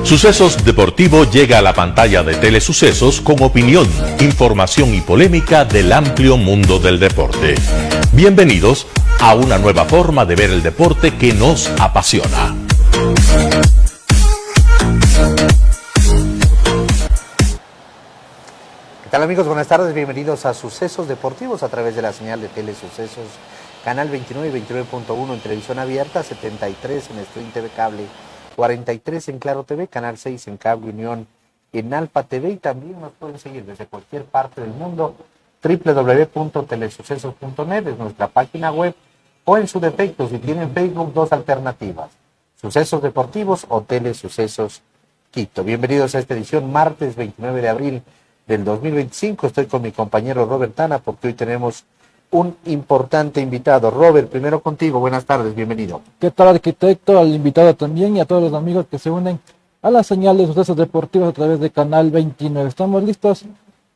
Sucesos Deportivo llega a la pantalla de Telesucesos con opinión, información y polémica del amplio mundo del deporte. Bienvenidos a una nueva forma de ver el deporte que nos apasiona. ¿Qué tal, amigos? Buenas tardes, bienvenidos a Sucesos Deportivos a través de la señal de Telesucesos, canal 29 y 29.1 en televisión abierta, 73 en Stream TV Cable, 43 en Claro TV, canal 6 en Cable Unión, en Alfa TV, y también nos pueden seguir desde cualquier parte del mundo. www.telesucesos.net es nuestra página web, o en su defecto, si tienen Facebook, dos alternativas: Sucesos Deportivos o Telesucesos Quito. Bienvenidos a esta edición, martes 29 de abril del 2025. Estoy con mi compañero Robert Tana porque hoy tenemos un importante invitado. Robert, primero contigo, buenas tardes, bienvenido. ¿Qué tal, arquitecto? Al invitado también y a todos los amigos que se unen a la señal de Sucesos Deportivos a través de Canal 29. Estamos listos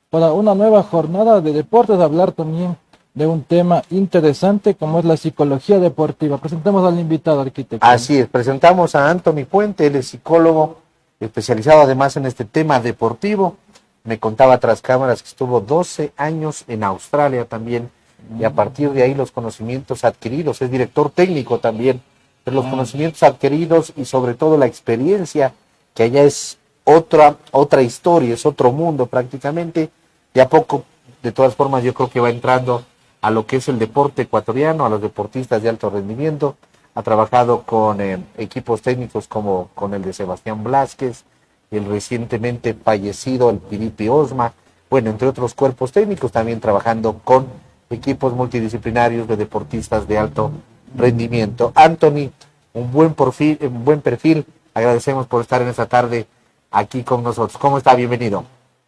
para una nueva jornada de deportes, hablar también de un tema interesante como es la psicología deportiva. Presentemos al invitado, arquitecto. Así es, presentamos a Anthony Puente, él es psicólogo especializado además en este tema deportivo. Me contaba tras cámaras que estuvo 12 años en Australia también, y a partir de ahí los conocimientos adquiridos, es director técnico también, pero los conocimientos adquiridos y sobre todo la experiencia, que allá es otra historia, es otro mundo prácticamente. De a poco, de todas formas, yo creo que va entrando a lo que es el deporte ecuatoriano, a los deportistas de alto rendimiento. Ha trabajado con equipos técnicos como con el de Sebastián Blázquez, el recientemente fallecido el Piripi Osma, bueno, entre otros cuerpos técnicos, también trabajando con equipos multidisciplinarios de deportistas de alto rendimiento. Anthony, un buen perfil, agradecemos por estar en esta tarde aquí con nosotros. ¿Cómo está? Bienvenido.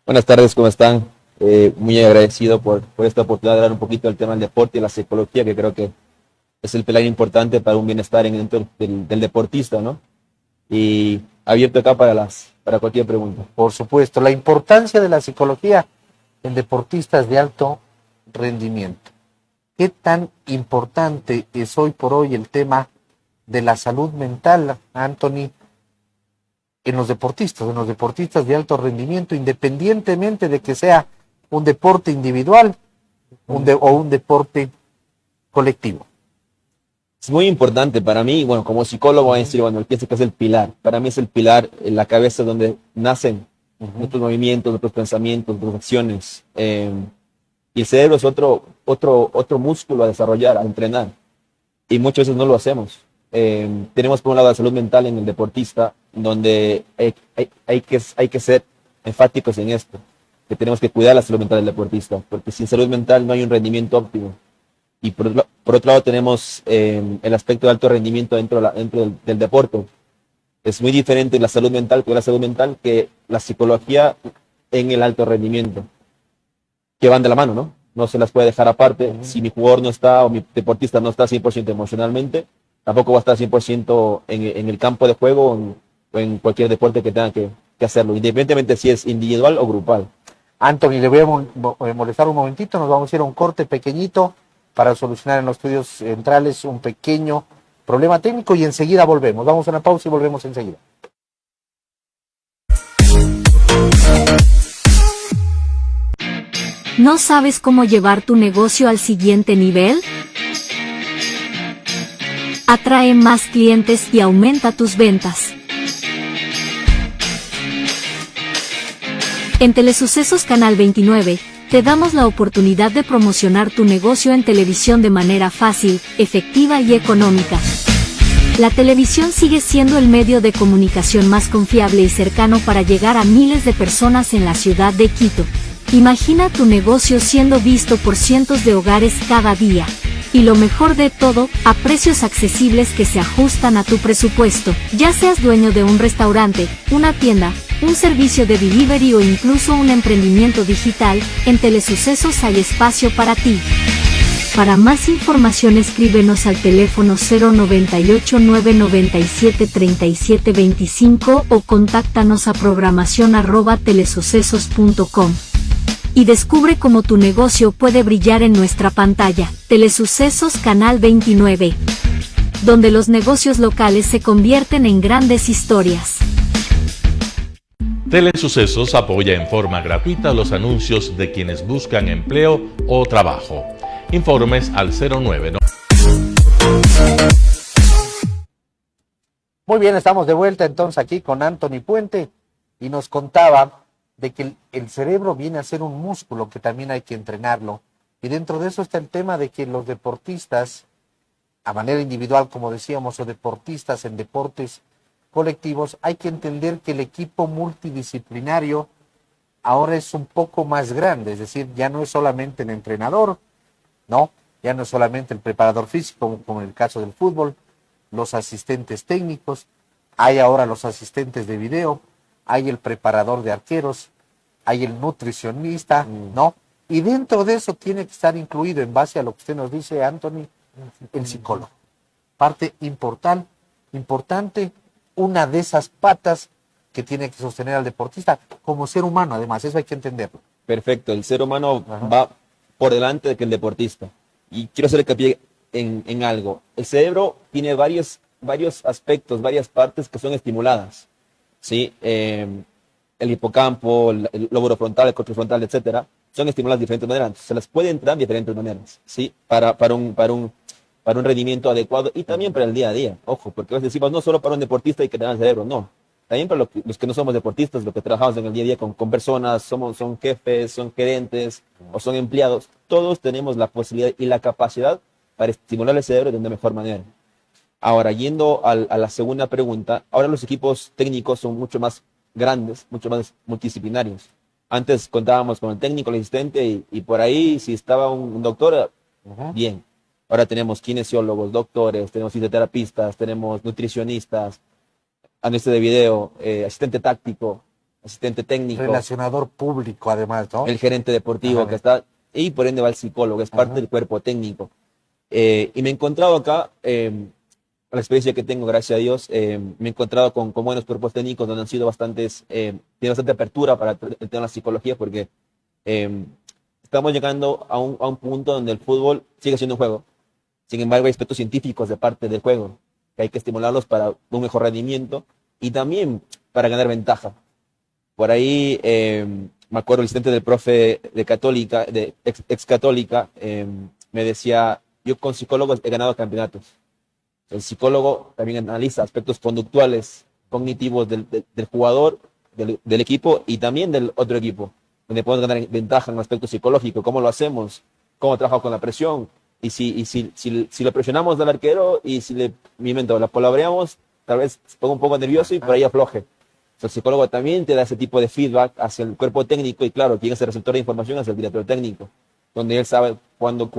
Buenas tardes, ¿cómo están? Muy agradecido por esta oportunidad de hablar un poquito del tema del deporte y la psicología, que creo que es el pilar importante para un bienestar dentro del deportista, ¿no? Y abierto acá para cualquier pregunta. Por supuesto, la importancia de la psicología en deportistas de alto rendimiento. ¿Qué tan importante es hoy por hoy el tema de la salud mental, Anthony, en los deportistas de alto rendimiento, independientemente de que sea un deporte individual o un deporte colectivo? Es muy importante para mí, bueno, como psicólogo, pienso que es el pilar. Para mí es el pilar, en la cabeza donde nacen nuestros movimientos, nuestros pensamientos, nuestras acciones. Y el cerebro es otro músculo a desarrollar, a entrenar. Y muchas veces no lo hacemos. Tenemos por un lado la salud mental en el deportista, donde hay que ser enfáticos en esto, que tenemos que cuidar la salud mental del deportista, porque sin salud mental no hay un rendimiento óptimo. Y por otro lado tenemos el aspecto de alto rendimiento dentro del deporte. Es muy diferente la salud mental que la psicología en el alto rendimiento, que van de la mano, ¿no? No se las puede dejar aparte. Si mi jugador no está o mi deportista no está 100% emocionalmente, tampoco va a estar 100% en el campo de juego o en cualquier deporte que tenga que hacerlo, independientemente si es individual o grupal. Anthony, le voy a molestar un momentito, nos vamos a ir a un corte pequeñito para solucionar en los estudios centrales un pequeño problema técnico y enseguida volvemos. Vamos a una pausa y volvemos enseguida. ¿No sabes cómo llevar tu negocio al siguiente nivel? Atrae más clientes y aumenta tus ventas. En Telesucesos Canal 29, te damos la oportunidad de promocionar tu negocio en televisión de manera fácil, efectiva y económica. La televisión sigue siendo el medio de comunicación más confiable y cercano para llegar a miles de personas en la ciudad de Quito. Imagina tu negocio siendo visto por cientos de hogares cada día. Y lo mejor de todo, a precios accesibles que se ajustan a tu presupuesto. Ya seas dueño de un restaurante, una tienda, un servicio de delivery o incluso un emprendimiento digital, en Telesucesos hay espacio para ti. Para más información escríbenos al teléfono 098-997-3725 o contáctanos a programación@telesucesos.com. Y descubre cómo tu negocio puede brillar en nuestra pantalla. Telesucesos Canal 29. Donde los negocios locales se convierten en grandes historias. Telesucesos apoya en forma gratuita los anuncios de quienes buscan empleo o trabajo. Informes al 09. Muy bien, estamos de vuelta entonces aquí con Anthony Puente y nos contaba de que el cerebro viene a ser un músculo que también hay que entrenarlo. Y dentro de eso está el tema de que los deportistas, a manera individual, como decíamos, o deportistas en deportes colectivos, hay que entender que el equipo multidisciplinario ahora es un poco más grande, es decir, ya no es solamente el entrenador, no, ya no es solamente el preparador físico, como en el caso del fútbol, los asistentes técnicos, hay ahora los asistentes de video, hay el preparador de arqueros, hay el nutricionista, ¿no? Y dentro de eso tiene que estar incluido, en base a lo que usted nos dice, Anthony, el psicólogo. Parte importante, una de esas patas que tiene que sostener al deportista como ser humano, además, eso hay que entenderlo. Perfecto, el ser humano va por delante de que el deportista. Y quiero hacer hincapié en algo. El cerebro tiene varios aspectos, varias partes que son estimuladas, ¿sí? El hipocampo, el lóbulo frontal, el corte frontal, etcétera, son estimuladas de diferentes maneras. Se las puede entrar de diferentes maneras, ¿sí? Para un rendimiento adecuado y también para el día a día. Ojo, porque a veces decimos, no solo para un deportista hay que tener el cerebro, no. También para los que no somos deportistas, los que trabajamos en el día a día con personas, son jefes, son gerentes o son empleados, todos tenemos la posibilidad y la capacidad para estimular el cerebro de una mejor manera. Ahora, yendo a la segunda pregunta, ahora los equipos técnicos son mucho más grandes, mucho más multidisciplinarios. Antes contábamos con el técnico, el asistente y por ahí si estaba un doctor, bien. Ahora tenemos kinesiólogos, doctores, tenemos fisioterapistas, tenemos nutricionistas, analista de video, asistente táctico, asistente técnico. Relacionador público, además, ¿no? El gerente deportivo que está, y por ende va el psicólogo, es parte del cuerpo técnico. Y me he encontrado acá, la experiencia que tengo, gracias a Dios, me he encontrado con buenos cuerpos técnicos donde han sido tiene bastante apertura para el tema de la psicología, porque estamos llegando a un punto donde el fútbol sigue siendo un juego. Sin embargo, hay aspectos científicos de parte del juego que hay que estimularlos para un mejor rendimiento y también para ganar ventaja. Por ahí, me acuerdo el asistente del profe de Católica, de ex Católica, me decía, yo con psicólogos he ganado campeonatos. El psicólogo también analiza aspectos conductuales, cognitivos del jugador, del equipo y también del otro equipo, donde podemos ganar ventaja en el aspecto psicológico, cómo lo hacemos, cómo trabajamos con la presión, y si lo presionamos al arquero y si la palabreamos, tal vez se ponga un poco nervioso y por ahí afloje. El psicólogo también te da ese tipo de feedback hacia el cuerpo técnico y claro, quien es el receptor de información es el director técnico, donde él sabe cuándo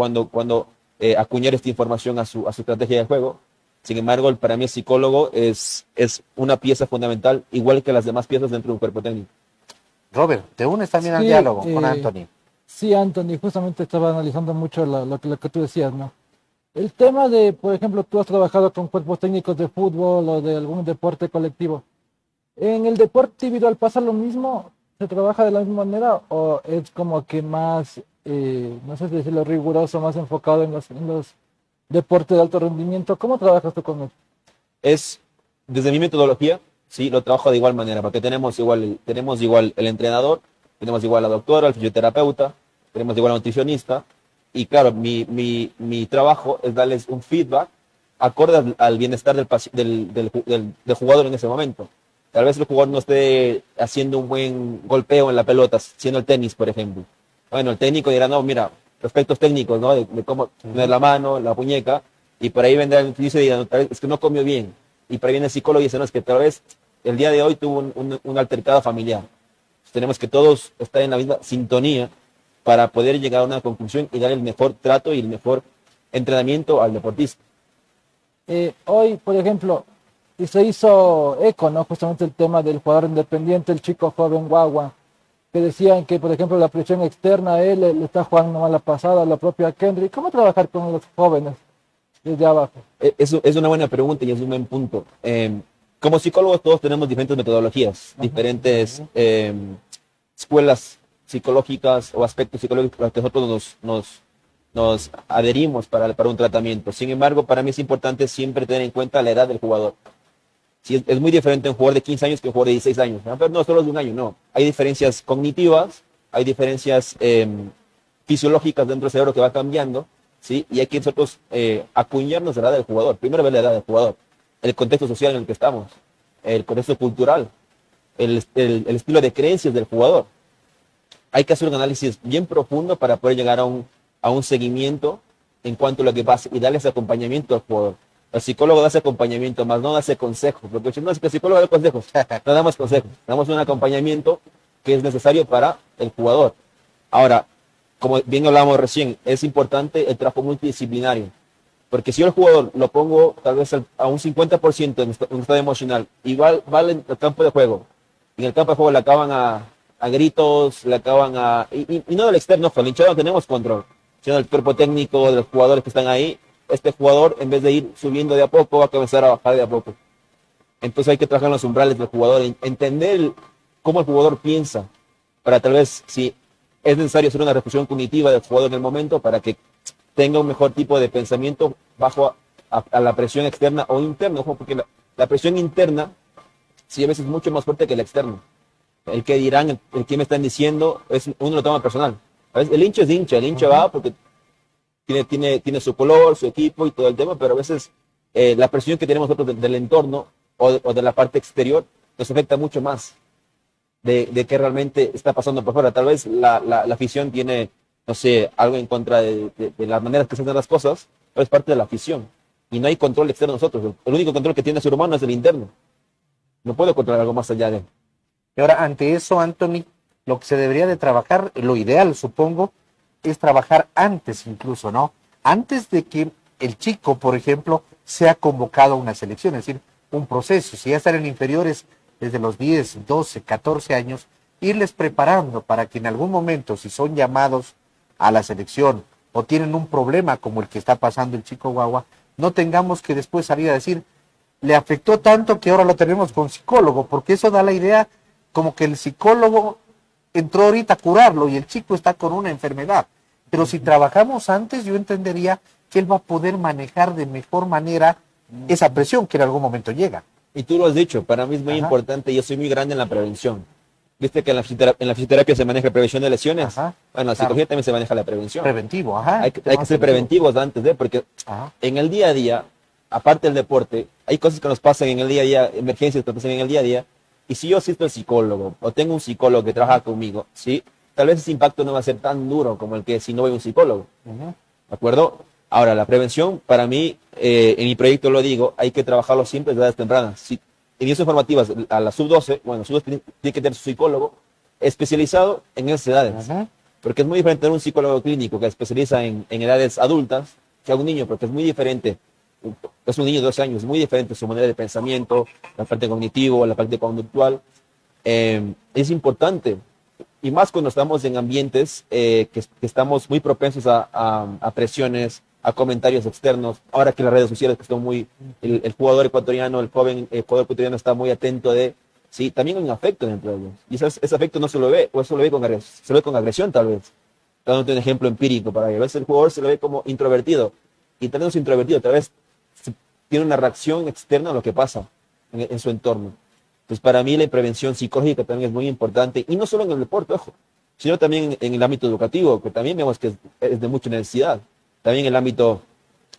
acuñar esta información a su estrategia de juego. Sin embargo, para mí el psicólogo es una pieza fundamental, igual que las demás piezas dentro de un cuerpo técnico. Robert, ¿te unes también al diálogo con Anthony? Sí, Anthony, justamente estaba analizando mucho lo que tú decías, ¿no? El tema de, por ejemplo, tú has trabajado con cuerpos técnicos de fútbol o de algún deporte colectivo. ¿En el deporte individual pasa lo mismo? ¿Se trabaja de la misma manera o es como que más, no sé si decirlo, riguroso, más enfocado en los deportes de alto rendimiento? ¿Cómo trabajas tú con eso? Desde mi metodología, sí, lo trabajo de igual manera, porque tenemos igual el entrenador, tenemos igual la doctora, el fisioterapeuta, tenemos igual al nutricionista, y claro, mi trabajo es darles un feedback acorde al bienestar del jugador en ese momento. Tal vez el jugador no esté haciendo un buen golpeo en la pelota, siendo el tenis, por ejemplo. Bueno, el técnico dirá, no, mira, aspectos técnicos, ¿no? De cómo poner la mano, la muñeca, y por ahí vendrá el nutricionista y dirá, no, tal vez es que no comió bien. Y por ahí viene el psicólogo y dice, no, es que tal vez el día de hoy tuvo un altercado familiar. Tenemos que todos estar en la misma sintonía para poder llegar a una conclusión y dar el mejor trato y el mejor entrenamiento al deportista. Hoy, por ejemplo, se hizo eco, ¿no? Justamente el tema del jugador independiente, el chico joven Guagua, que decían que, por ejemplo, la presión externa a él le está jugando una mala pasada, la propia Kendrick. ¿Cómo trabajar con los jóvenes desde abajo? Eso es una buena pregunta y es un buen punto. Como psicólogos todos tenemos diferentes metodologías, diferentes escuelas psicológicas o aspectos psicológicos a los que nosotros nos adherimos para un tratamiento. Sin embargo, para mí es importante siempre tener en cuenta la edad del jugador. Sí, es muy diferente un jugador de 15 años que un jugador de 16 años. Pero no solo de un año, no. Hay diferencias cognitivas, hay diferencias fisiológicas dentro del cerebro que va cambiando, ¿sí? Y hay que nosotros acuñarnos de la edad del jugador. Primero ver la edad del jugador, el contexto social en el que estamos, el contexto cultural, el estilo de creencias del jugador. Hay que hacer un análisis bien profundo para poder llegar a un seguimiento en cuanto a lo que pasa y darle ese acompañamiento al jugador. El psicólogo da ese acompañamiento, más no da ese consejo, porque no es que el psicólogo da consejos, no damos consejos, damos un acompañamiento que es necesario para el jugador. Ahora, como bien hablábamos recién, es importante el trabajo multidisciplinario, porque si yo el jugador lo pongo tal vez a un 50% en estado emocional y va al campo de juego, y en el campo de juego le acaban a gritos, le acaban y no del externo, con el hinchado no tenemos control, sino del cuerpo técnico, de los jugadores que están ahí. Este jugador, en vez de ir subiendo de a poco, va a comenzar a bajar de a poco. Entonces hay que trabajar en los umbrales del jugador, entender cómo el jugador piensa, para tal vez, si es necesario hacer una reflexión cognitiva del jugador en el momento, para que tenga un mejor tipo de pensamiento bajo a la presión externa o interna, porque la presión interna, sí, a veces es mucho más fuerte que la externa. El que dirán, el que me están diciendo, uno lo toma personal. A veces, el hincha es hincha, el hincha va porque tiene su color, su equipo y todo el tema, pero a veces la presión que tenemos nosotros del entorno o de la parte exterior nos afecta mucho más de qué realmente está pasando por fuera. Tal vez la afición tiene, no sé, algo en contra de las maneras que se hacen las cosas, pero es parte de la afición. Y no hay control externo de nosotros. El único control que tiene el ser humano es el interno. No puede controlar algo más allá de él. Y ahora, ante eso, Anthony, lo que se debería de trabajar, lo ideal, supongo, es trabajar antes incluso, ¿no? Antes de que el chico, por ejemplo, sea convocado a una selección, es decir, un proceso. Si ya están en inferiores desde los 10, 12, 14 años, irles preparando para que en algún momento, si son llamados a la selección o tienen un problema como el que está pasando el chico Guagua, no tengamos que después salir a decir, le afectó tanto que ahora lo tenemos con psicólogo, porque eso da la idea como que el psicólogo entró ahorita a curarlo y el chico está con una enfermedad. Pero si trabajamos antes, yo entendería que él va a poder manejar de mejor manera esa presión que en algún momento llega. Y tú lo has dicho, para mí es muy importante, yo soy muy grande en la prevención. Viste que en la fisioterapia se maneja prevención de lesiones. Ajá, en la psicología también se maneja la prevención. Preventivo, ajá. Hay que ser preventivos antes de, porque en el día a día, aparte del deporte, hay cosas que nos pasan en el día a día, emergencias que pasan en el día a día, y si yo asisto al psicólogo, o tengo un psicólogo que trabaja conmigo, ¿sí? Tal vez ese impacto no va a ser tan duro como el que si no voy a un psicólogo. ¿De acuerdo? Ahora, la prevención, para mí, en mi proyecto lo digo, hay que trabajarlo siempre desde edades tempranas. Si en iniciativas formativas, a la sub-12, bueno, sub-12 tiene que tener su psicólogo especializado en esas edades. Porque es muy diferente tener un psicólogo clínico que especializa en edades adultas que a un niño, porque es muy diferente. Es un niño de 12 años, es muy diferente su manera de pensamiento, la parte cognitivo, la parte conductual. Es importante, y más cuando estamos en ambientes que estamos muy propensos a presiones, a comentarios externos. Ahora que las redes sociales que están muy, el jugador ecuatoriano, el joven jugador ecuatoriano está muy atento sí, también hay un afecto dentro de ellos. Y ese afecto no se lo ve, o eso lo ve se lo ve con agresión tal vez. Dándote un ejemplo empírico para ello. A veces el jugador se lo ve como introvertido, y tal vez no es introvertido, tal vez tiene una reacción externa a lo que pasa en su entorno. Entonces, para mí la prevención psicológica también es muy importante, y no solo en el deporte, ojo, sino también en el ámbito educativo, que también vemos que es de mucha necesidad. También en el ámbito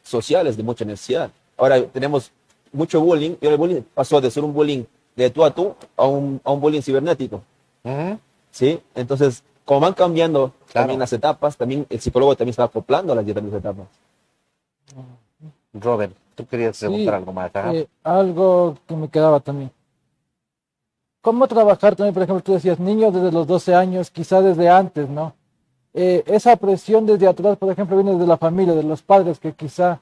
social es de mucha necesidad. Ahora tenemos mucho bullying, y el bullying pasó de ser un bullying de tú a tú a un bullying cibernético. ¿Sí? Entonces, como van cambiando también las etapas, también el psicólogo también se va acoplando a las diferentes etapas. Robert, tú querías preguntar algo más. Algo que me quedaba también. ¿Cómo trabajar también, por ejemplo, tú decías, niños desde los 12 años, quizá desde antes, ¿no? Esa presión desde atrás, por ejemplo, viene de la familia, de los padres, que quizá,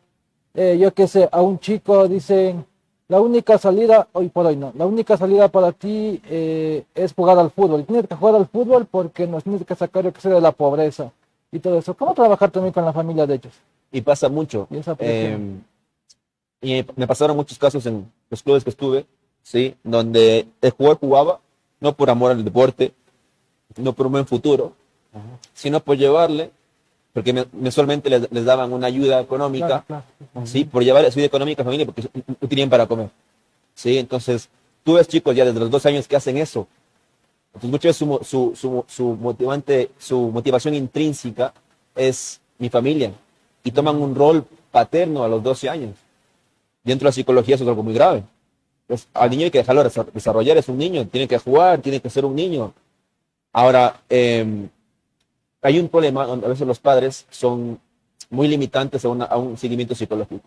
yo qué sé, a un chico dicen, la única salida, hoy por hoy no, la única salida para ti es jugar al fútbol. Tienes que jugar al fútbol porque nos tienes que sacar, yo que sé, de la pobreza y todo eso. ¿Cómo trabajar también con la familia de ellos? Y pasa mucho. Y esa presión. Y me pasaron muchos casos en los clubes que estuve, ¿sí? Donde el jugador jugaba no por amor al deporte, no por un buen futuro, sino por llevarle, porque mensualmente les daban una ayuda económica, ¿sí? Por llevar su vida económica a la familia porque no tenían para comer. ¿sí? Entonces, tú ves chicos ya desde los 12 años que hacen eso. Entonces, muchas veces su motivación intrínseca es mi familia, y toman un rol paterno a los 12 años. Dentro de la psicología eso es algo muy grave. Pues, al niño hay que dejarlo desarrollar, es un niño, tiene que jugar, tiene que ser un niño. Ahora, hay un problema donde a veces los padres son muy limitantes a un seguimiento psicológico,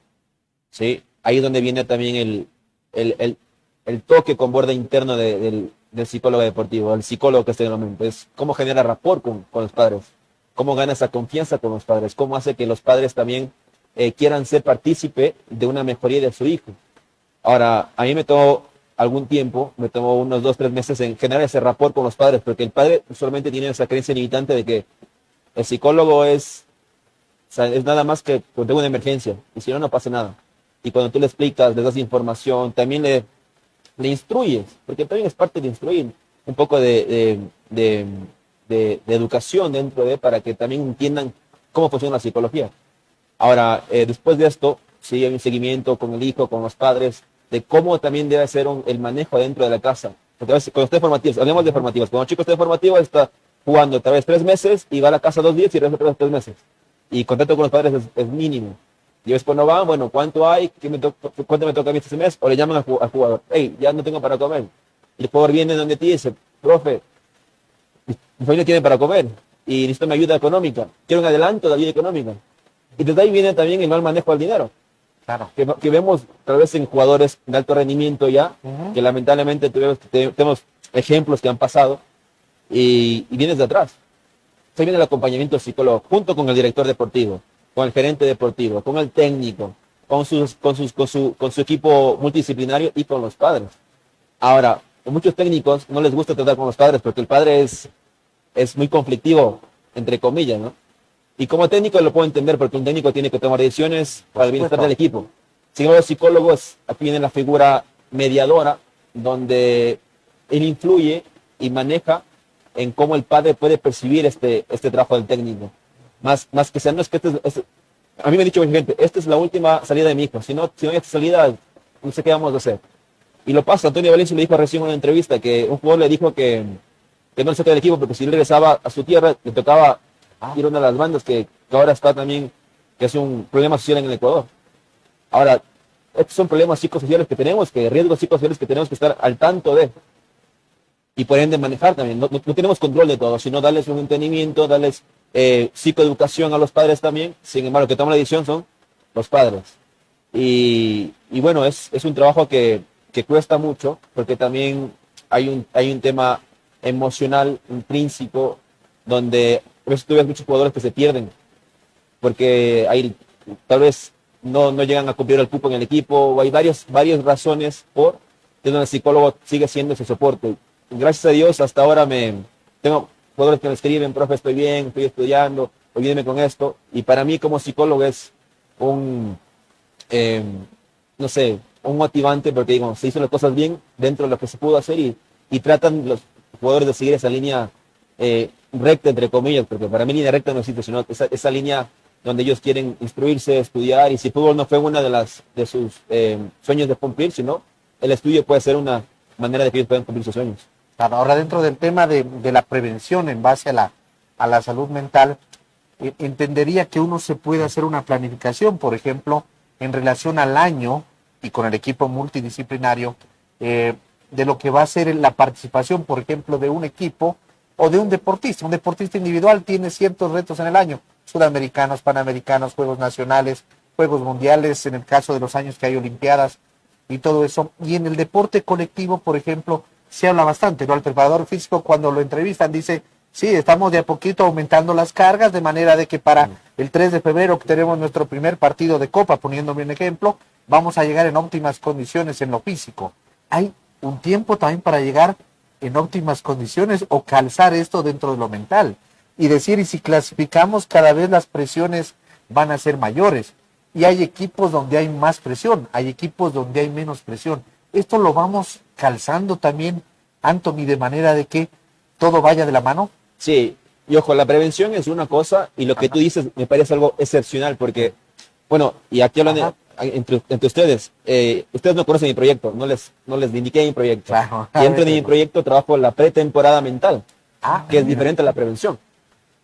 ¿sí? Ahí es donde viene también el toque con borde interno del psicólogo deportivo, el psicólogo que está en el momento. Es cómo genera rapport con los padres, cómo gana esa confianza con los padres, cómo hace que los padres también quieran ser partícipe de una mejoría de su hijo. Ahora, a mí me tomó algún tiempo, me tomó unos 2-3 meses en generar ese rapport con los padres, porque el padre usualmente tiene esa creencia limitante de que el psicólogo es nada más que cuando tengo una emergencia, y si no, no pasa nada. Y cuando tú le explicas, le das información, también le instruyes, porque también es parte de instruir, un poco de educación dentro para que también entiendan cómo funciona la psicología. Ahora, después de esto, sí hay un seguimiento con el hijo, con los padres, de cómo también debe ser el manejo dentro de la casa. Porque a veces, cuando esté formativos, hablemos de formativos, cuando el chico esté formativo está jugando otra vez 3 meses y va a la casa 2 días y regresa otra vez 3 meses. Y contacto con los padres es mínimo. Y ves cuando van, bueno, ¿cuánto hay? ¿Cuánto me toca a mí este mes? O le llaman al jugador, hey, ya no tengo para comer. Y el jugador viene donde ti y dice, profe, mi familia tiene para comer y necesito una ayuda económica. Quiero un adelanto de ayuda económica. Y desde ahí viene también el mal manejo del dinero. Claro. Que vemos tal vez en jugadores de alto rendimiento ya, que lamentablemente tenemos ejemplos que han pasado y vienes de atrás. Ahí viene el acompañamiento del psicólogo, junto con el director deportivo, con el gerente deportivo, con el técnico, con su equipo multidisciplinario y con los padres. Ahora, a muchos técnicos no les gusta tratar con los padres porque el padre es muy conflictivo, entre comillas, ¿no? Y como técnico lo puedo entender porque un técnico tiene que tomar decisiones para el bienestar del equipo. Sin embargo, los psicólogos, aquí viene la figura mediadora, donde él influye y maneja en cómo el padre puede percibir este trabajo del técnico. Más que sea, no es que a mí me ha dicho mucha gente, esta es la última salida de mi hijo, si no hay esta salida, no sé qué vamos a hacer. Y lo pasa, Antonio Valencia le dijo recién en una entrevista que un jugador le dijo que no le saca del equipo porque si él regresaba a su tierra, le tocaba ir a una de las bandas que ahora está también, que es un problema social en el Ecuador. Ahora, estos son problemas psicosociales que tenemos, riesgos psicosociales que tenemos que estar al tanto de. Y por ende manejar también. No tenemos control de todo, sino darles un entendimiento, darles psicoeducación a los padres también. Sin embargo, que toman la decisión son los padres. Y bueno, es un trabajo que cuesta mucho, porque también hay un tema emocional intrínseco, donde a veces tú ves muchos jugadores que se pierden, porque tal vez no llegan a cumplir el cupo en el equipo, o hay varias razones que donde el psicólogo sigue siendo ese soporte. Gracias a Dios, hasta ahora tengo jugadores que me escriben, profe, estoy bien, estoy estudiando, ayúdeme con esto. Y para mí como psicólogo es un motivante, porque digo, se hizo las cosas bien dentro de lo que se pudo hacer y tratan los jugadores de seguir esa línea recta, entre comillas, porque para mí línea recta no existe, sino esa línea donde ellos quieren instruirse, estudiar, y si fútbol no fue una de sus sueños de cumplir, sino el estudio puede ser una manera de que ellos puedan cumplir sus sueños. Ahora, dentro del tema de la prevención en base a la salud mental, entendería que uno se puede hacer una planificación, por ejemplo, en relación al año y con el equipo multidisciplinario, de lo que va a ser la participación, por ejemplo, de un equipo o de un deportista. Un deportista individual tiene ciertos retos en el año, sudamericanos, panamericanos, juegos nacionales, juegos mundiales, en el caso de los años que hay olimpiadas y todo eso. Y en el deporte colectivo, por ejemplo, se habla bastante, ¿no? El preparador físico, cuando lo entrevistan, dice, sí, estamos de a poquito aumentando las cargas, de manera de que para el 3 de febrero, que tenemos nuestro primer partido de Copa, poniéndome un ejemplo, vamos a llegar en óptimas condiciones en lo físico. Hay un tiempo también para llegar en óptimas condiciones o calzar esto dentro de lo mental. Y decir, y si clasificamos, cada vez las presiones van a ser mayores. Y hay equipos donde hay más presión, hay equipos donde hay menos presión. Esto lo vamos calzando también, Anthony, de manera de que todo vaya de la mano. Sí, y ojo, la prevención es una cosa, y lo que tú dices me parece algo excepcional, porque, bueno, y aquí entre ustedes. Ustedes no conocen mi proyecto, no les indiqué mi proyecto. Claro. Y dentro de mi proyecto trabajo la pretemporada mental, que es diferente a la prevención.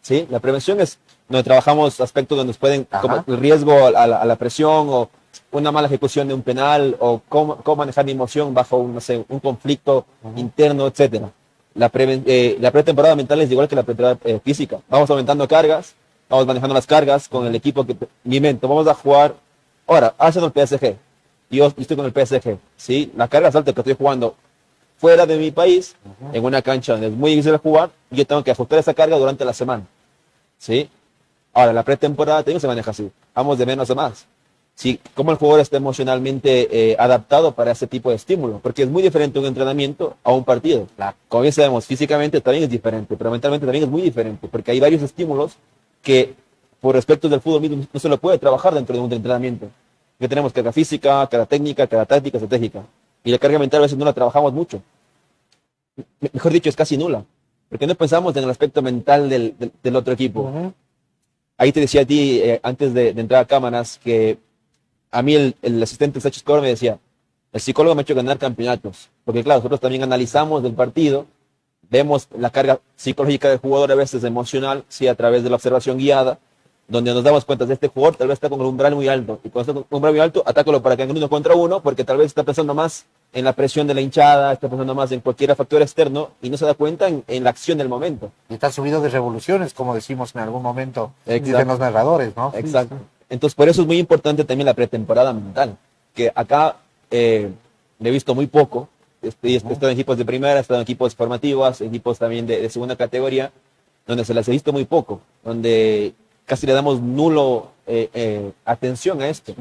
¿Sí? La prevención es donde trabajamos aspectos donde nos pueden, como el riesgo a la presión o una mala ejecución de un penal o cómo manejar mi emoción bajo un conflicto interno, etcétera. La pretemporada mental es igual que la pretemporada física. Vamos aumentando cargas, vamos manejando las cargas con el equipo mi mente. Vamos a jugar, ahora, Arsenal PSG. Yo estoy con el PSG, ¿sí? La carga es alta que estoy jugando fuera de mi país, en una cancha donde es muy difícil jugar, y yo tengo que ajustar esa carga durante la semana, ¿sí? Ahora, la pretemporada también se maneja así. Vamos de menos a más. Sí, cómo el jugador está emocionalmente adaptado para ese tipo de estímulo, porque es muy diferente un entrenamiento a un partido. Claro. Como bien sabemos, físicamente también es diferente, pero mentalmente también es muy diferente, porque hay varios estímulos que, por aspectos del fútbol mismo, no se lo puede trabajar dentro de un entrenamiento. Que tenemos carga física, carga técnica, carga táctica, estratégica. Y la carga mental a veces no la trabajamos mucho. Mejor dicho, es casi nula, porque no pensamos en el aspecto mental del otro equipo. Ahí te decía a ti, antes de entrar a cámaras, que a mí el asistente Sacho Score me decía, el psicólogo me ha hecho ganar campeonatos, porque claro, nosotros también analizamos del partido, vemos la carga psicológica del jugador, a veces emocional, sí, a través de la observación guiada, donde nos damos cuenta de este jugador tal vez está con el umbral muy alto, y cuando está con el umbral muy alto, atácalo para que en 1 contra 1, porque tal vez está pensando más en la presión de la hinchada, está pensando más en cualquier factor externo, y no se da cuenta en la acción del momento. Y está subido de revoluciones, como decimos en algún momento, Exacto. dicen los narradores, ¿no? Exacto. Entonces, por eso es muy importante también la pretemporada mental, que acá le he visto muy poco. He estado en equipos de primera, he estado en equipos formativos, equipos también de segunda categoría, donde se las he visto muy poco, donde casi le damos nulo atención a esto.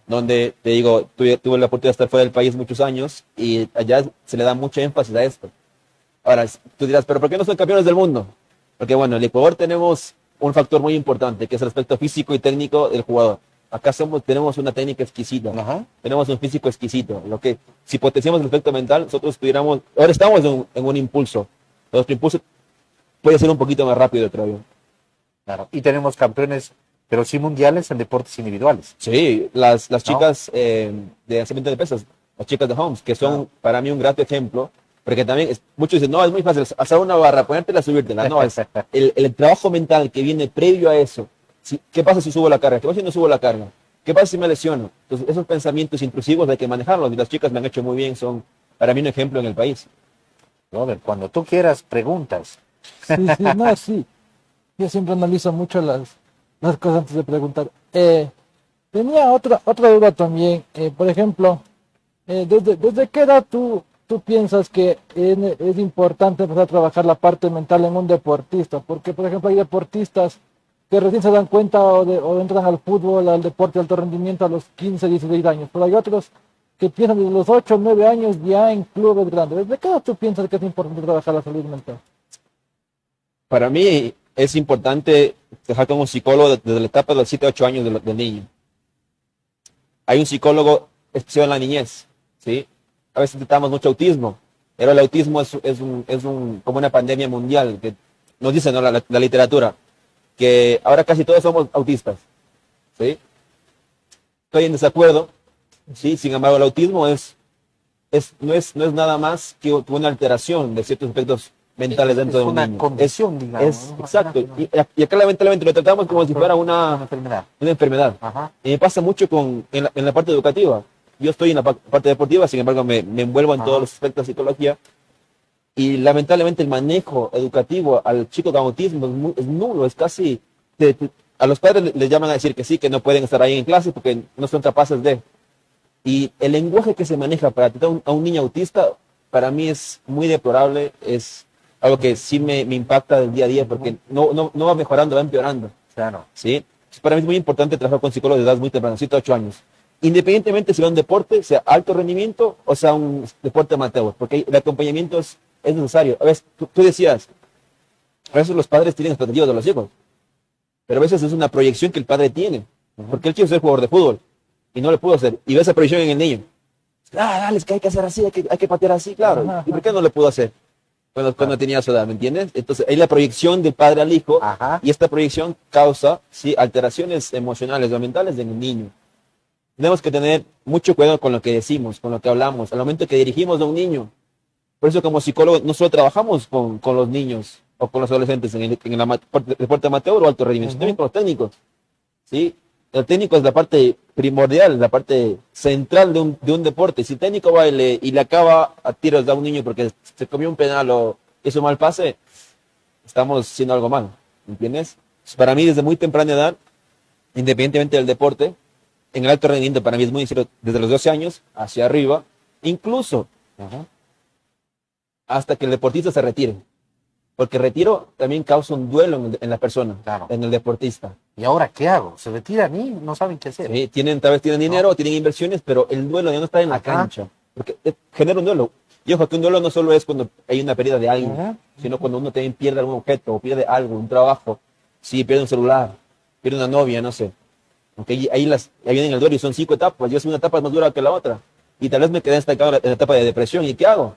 Donde, te digo, tuve la oportunidad de estar fuera del país muchos años y allá se le da mucho énfasis a esto. Ahora, tú dirás, ¿pero por qué no son campeones del mundo? Porque, bueno, en el Ecuador tenemos un factor muy importante, que es el aspecto físico y técnico del jugador. Acá tenemos una técnica exquisita, tenemos un físico exquisito, lo que si potenciamos el aspecto mental, nosotros tuviéramos, ahora estamos en un impulso, nuestro impulso puede ser un poquito más rápido, creo yo. Claro. Y tenemos campeones, pero sí mundiales en deportes individuales. Sí, las chicas de lanzamiento de pesas, las chicas de Homs, que son para mí un grato ejemplo, porque también muchos dicen, no, es muy fácil, hacer una barra, ponértela, subírtela. No, es el trabajo mental que viene previo a eso. ¿Qué pasa si subo la carga? ¿Qué pasa si no subo la carga? ¿Qué pasa si me lesiono? Entonces, esos pensamientos intrusivos hay que manejarlos, y las chicas me han hecho muy bien, son para mí un ejemplo en el país. Robert, cuando tú quieras, preguntas. Sí, no, sí. Yo siempre analizo mucho las cosas antes de preguntar. Tenía otra duda también. Por ejemplo, ¿desde qué edad tú piensas que es importante empezar a trabajar la parte mental en un deportista? Porque, por ejemplo, hay deportistas que recién se dan cuenta o entran al fútbol, al deporte de alto rendimiento a los 15, 16 años. Pero hay otros que piensan desde los 8, 9 años ya en clubes grandes. ¿Desde qué edad tú piensas que es importante trabajar la salud mental? Para mí es importante trabajar con un psicólogo desde la etapa de los 7, 8 años del niño. Hay un psicólogo especial en la niñez, ¿sí? A veces tratamos mucho autismo, pero el autismo es como una pandemia mundial, que nos dice, ¿no? la literatura, que ahora casi todos somos autistas, ¿sí? Estoy en desacuerdo, ¿sí? Sin embargo, el autismo no es nada más que una alteración de ciertos aspectos mentales dentro de un niño. Es una condición, digamos. Exacto. Y acá lamentablemente lo tratamos como si fuera una enfermedad. Ajá. Y me pasa mucho en la parte educativa. Yo estoy en la parte deportiva, sin embargo me envuelvo en todos los aspectos de psicología. Y lamentablemente el manejo educativo al chico con autismo es nulo, es casi... a los padres les llaman a decir que sí, que no pueden estar ahí en clase porque no son capaces de... Y el lenguaje que se maneja para tratar a un niño autista, para mí es muy deplorable, es algo que sí me impacta del día a día porque no va mejorando, va empeorando. Claro. ¿Sí? Para mí es muy importante trabajar con psicólogos de edad muy temprana, 7 a 8 años. Independientemente si va un deporte, sea alto rendimiento o sea un deporte amateur, porque el acompañamiento es necesario. A veces, tú decías, a veces los padres tienen expectativas de los hijos, pero a veces es una proyección que el padre tiene, porque él quiere ser jugador de fútbol y no le pudo hacer, y ve esa proyección en el niño. Dale, es que hay que hacer así, hay que patear así, claro. ¿Y por qué no le pudo hacer? Cuando tenía su edad, ¿me entiendes? Entonces, hay la proyección del padre al hijo, y esta proyección causa, sí, alteraciones emocionales o mentales en el niño. tenemos que tener mucho cuidado con lo que decimos, con lo que hablamos, al momento que dirigimos a un niño. Por eso como psicólogos no solo trabajamos con los niños o con los adolescentes en el deporte amateur o alto rendimiento, sino también con los técnicos. ¿Sí? El técnico es la parte primordial, la parte central de un deporte. Si el técnico va y le acaba a tiros a un niño porque se comió un penal o hizo un mal pase, estamos haciendo algo mal, ¿entiendes? Para mí, desde muy temprana edad, independientemente del deporte, en el alto rendimiento para mí es muy serio, desde los 12 años hacia arriba, incluso hasta que el deportista se retire. Porque el retiro también causa un duelo en la persona, Claro. en el deportista. ¿Y ahora qué hago? Se retiran y no saben qué hacer. Sí, tal vez tienen dinero, tienen inversiones, pero el duelo ya no está en la Ajá. cancha. Porque genera un duelo. Y ojo, que un duelo no solo es cuando hay una pérdida de alguien, Ajá. sino cuando uno también pierde algún objeto, o pierde algo, un trabajo, sí, pierde un celular, pierde una novia, no sé. Aunque ahí vienen el duelo y son 5 etapas. Yo sé una etapa es más dura que la otra. Y tal vez me quedé estancado en la etapa de depresión. ¿Y qué hago?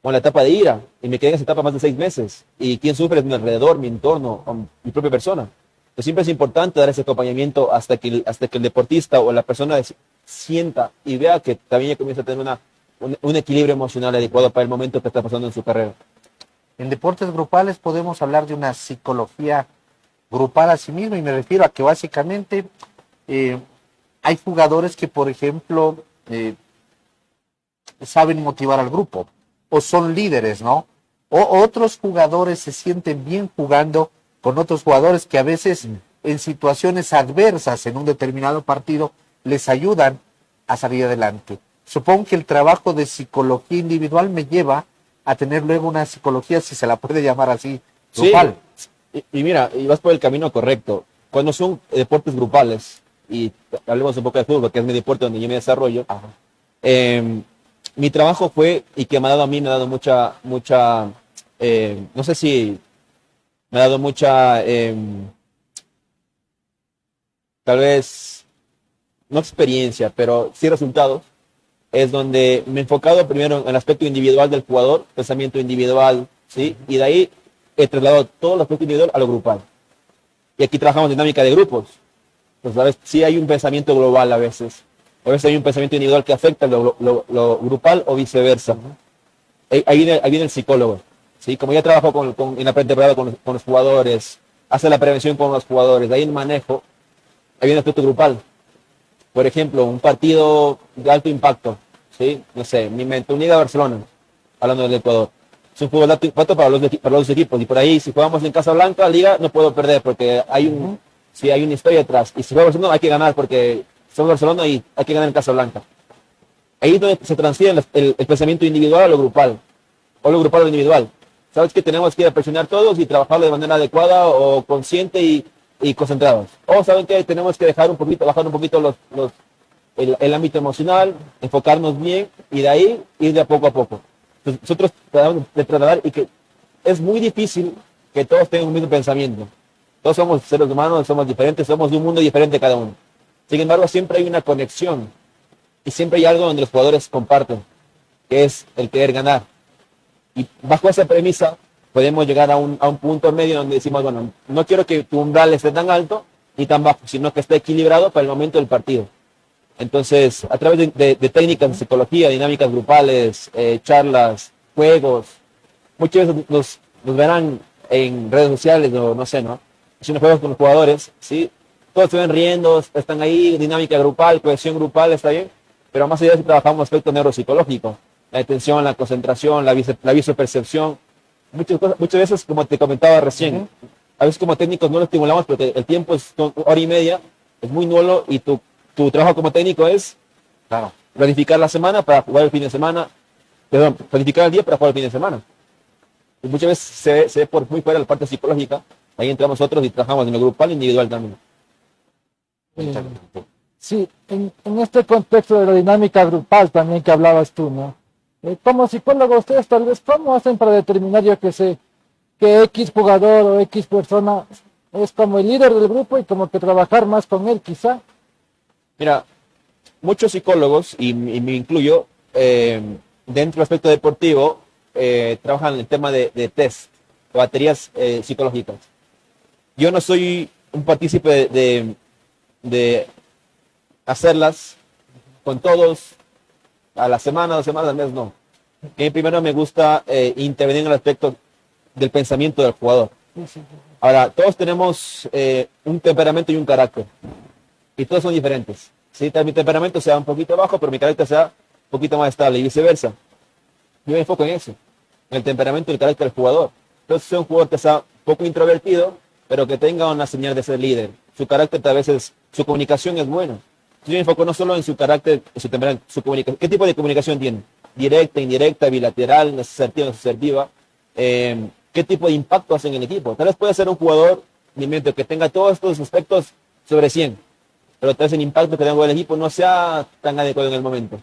O en la etapa de ira. Y me quedé en esa etapa más de 6 meses. ¿Y quién sufre? Es mi alrededor, mi entorno, o mi propia persona. Entonces siempre es importante dar ese acompañamiento hasta que el deportista o la persona sienta y vea que también ya comienza a tener un equilibrio emocional adecuado para el momento que está pasando en su carrera. En deportes grupales podemos hablar de una psicología grupal a sí mismo, y me refiero a que básicamente hay jugadores que, por ejemplo, saben motivar al grupo o son líderes, ¿no? O otros jugadores se sienten bien jugando con otros jugadores que a veces en situaciones adversas en un determinado partido les ayudan a salir adelante. Supongo que el trabajo de psicología individual me lleva a tener luego una psicología, si se la puede llamar así, grupal. Sí, y mira, y vas por el camino correcto. Cuando son deportes grupales, y hablemos un poco de fútbol, que es mi deporte donde yo me desarrollo, mi trabajo fue, y que me ha dado a mí, me ha dado mucha, no sé si me ha dado mucha, tal vez, no experiencia, pero sí resultados, es donde me he enfocado primero en el aspecto individual del jugador, pensamiento individual, ¿sí? Y de ahí he trasladado todo el aspecto individual a lo grupal. Y aquí trabajamos dinámica de grupos. Pues a veces sí hay un pensamiento global a veces. A veces hay un pensamiento individual que afecta lo grupal o viceversa. Ahí viene el psicólogo. ¿Sí? Como ya trabajo en la pretemporada con los jugadores, hace la prevención con los jugadores, de ahí el manejo, ahí viene el aspecto grupal. Por ejemplo, un partido de alto impacto, ¿sí? No sé, mi mente, Unida Barcelona, hablando del Ecuador. Es un juego de alto impacto para los dos equipos. Y por ahí, si jugamos en Casablanca, Liga, no puedo perder porque hay una historia detrás. Y si juega Barcelona, hay que ganar porque somos Barcelona y hay que ganar en Casablanca. Ahí es donde se transfiere el pensamiento individual a lo grupal, o lo grupal a lo individual. Sabes que tenemos que ir a presionar todos y trabajarlo de manera adecuada o consciente y concentrados. O saben que tenemos que bajar un poquito el ámbito emocional, enfocarnos bien y de ahí ir de a poco. Entonces, nosotros tratamos de trasladar y que es muy difícil que todos tengan un mismo pensamiento. Todos somos seres humanos, somos diferentes, somos de un mundo diferente cada uno. Sin embargo, siempre hay una conexión y siempre hay algo donde los jugadores comparten, que es el querer ganar. Y bajo esa premisa podemos llegar a un punto medio donde decimos, bueno, no quiero que tu umbral esté tan alto ni tan bajo, sino que esté equilibrado para el momento del partido. Entonces, a través de técnicas de psicología, dinámicas grupales, charlas, juegos, muchas veces nos verán en redes sociales o no sé, ¿no? Haciendo juegos con los jugadores, ¿sí? Todos se ven riendo, están ahí, dinámica grupal, cohesión grupal, está bien, pero más allá de eso trabajamos aspecto neuropsicológico, la atención, la concentración, la visopercepción, muchas veces, como te comentaba recién, a veces como técnicos no lo estimulamos porque el tiempo es 1 hora y media, es muy nulo y tu trabajo como técnico es planificar la semana para jugar el fin de semana, planificar el día para jugar el fin de semana. Y muchas veces se ve por muy fuera la parte psicológica, ahí entramos nosotros y trabajamos en lo grupal e individual también. Sí, en este contexto de la dinámica grupal también que hablabas tú, ¿no? Como psicólogo, ustedes tal vez, ¿cómo hacen para determinar, yo que sé, que X jugador o X persona es como el líder del grupo y como que trabajar más con él quizá? Mira, muchos psicólogos, y me incluyo, dentro del aspecto deportivo, trabajan en el tema de test, de baterías psicológicas. Yo no soy un partícipe de hacerlas, con todos, a la semana, 2 semanas, al mes, no. Primero me gusta intervenir en el aspecto del pensamiento del jugador. Ahora, todos tenemos un temperamento y un carácter, y todos son diferentes. ¿Sí? Mi temperamento sea un poquito bajo, pero mi carácter sea un poquito más estable, y viceversa. Yo me enfoco en eso, en el temperamento y el carácter del jugador. Entonces, soy un jugador que sea un poco introvertido, pero que tenga una señal de ser líder. Su carácter, a veces, su comunicación es buena. Yo me enfoco no solo en su carácter, en su temperamento, su comunicación. ¿Qué tipo de comunicación tiene? Directa, indirecta, bilateral, asertiva, asertiva. ¿Qué tipo de impacto hace en el equipo? Tal vez puede ser un jugador, mi mente, que tenga todos estos aspectos sobre 100, pero tal vez el impacto que tenga en el equipo no sea tan adecuado en el momento.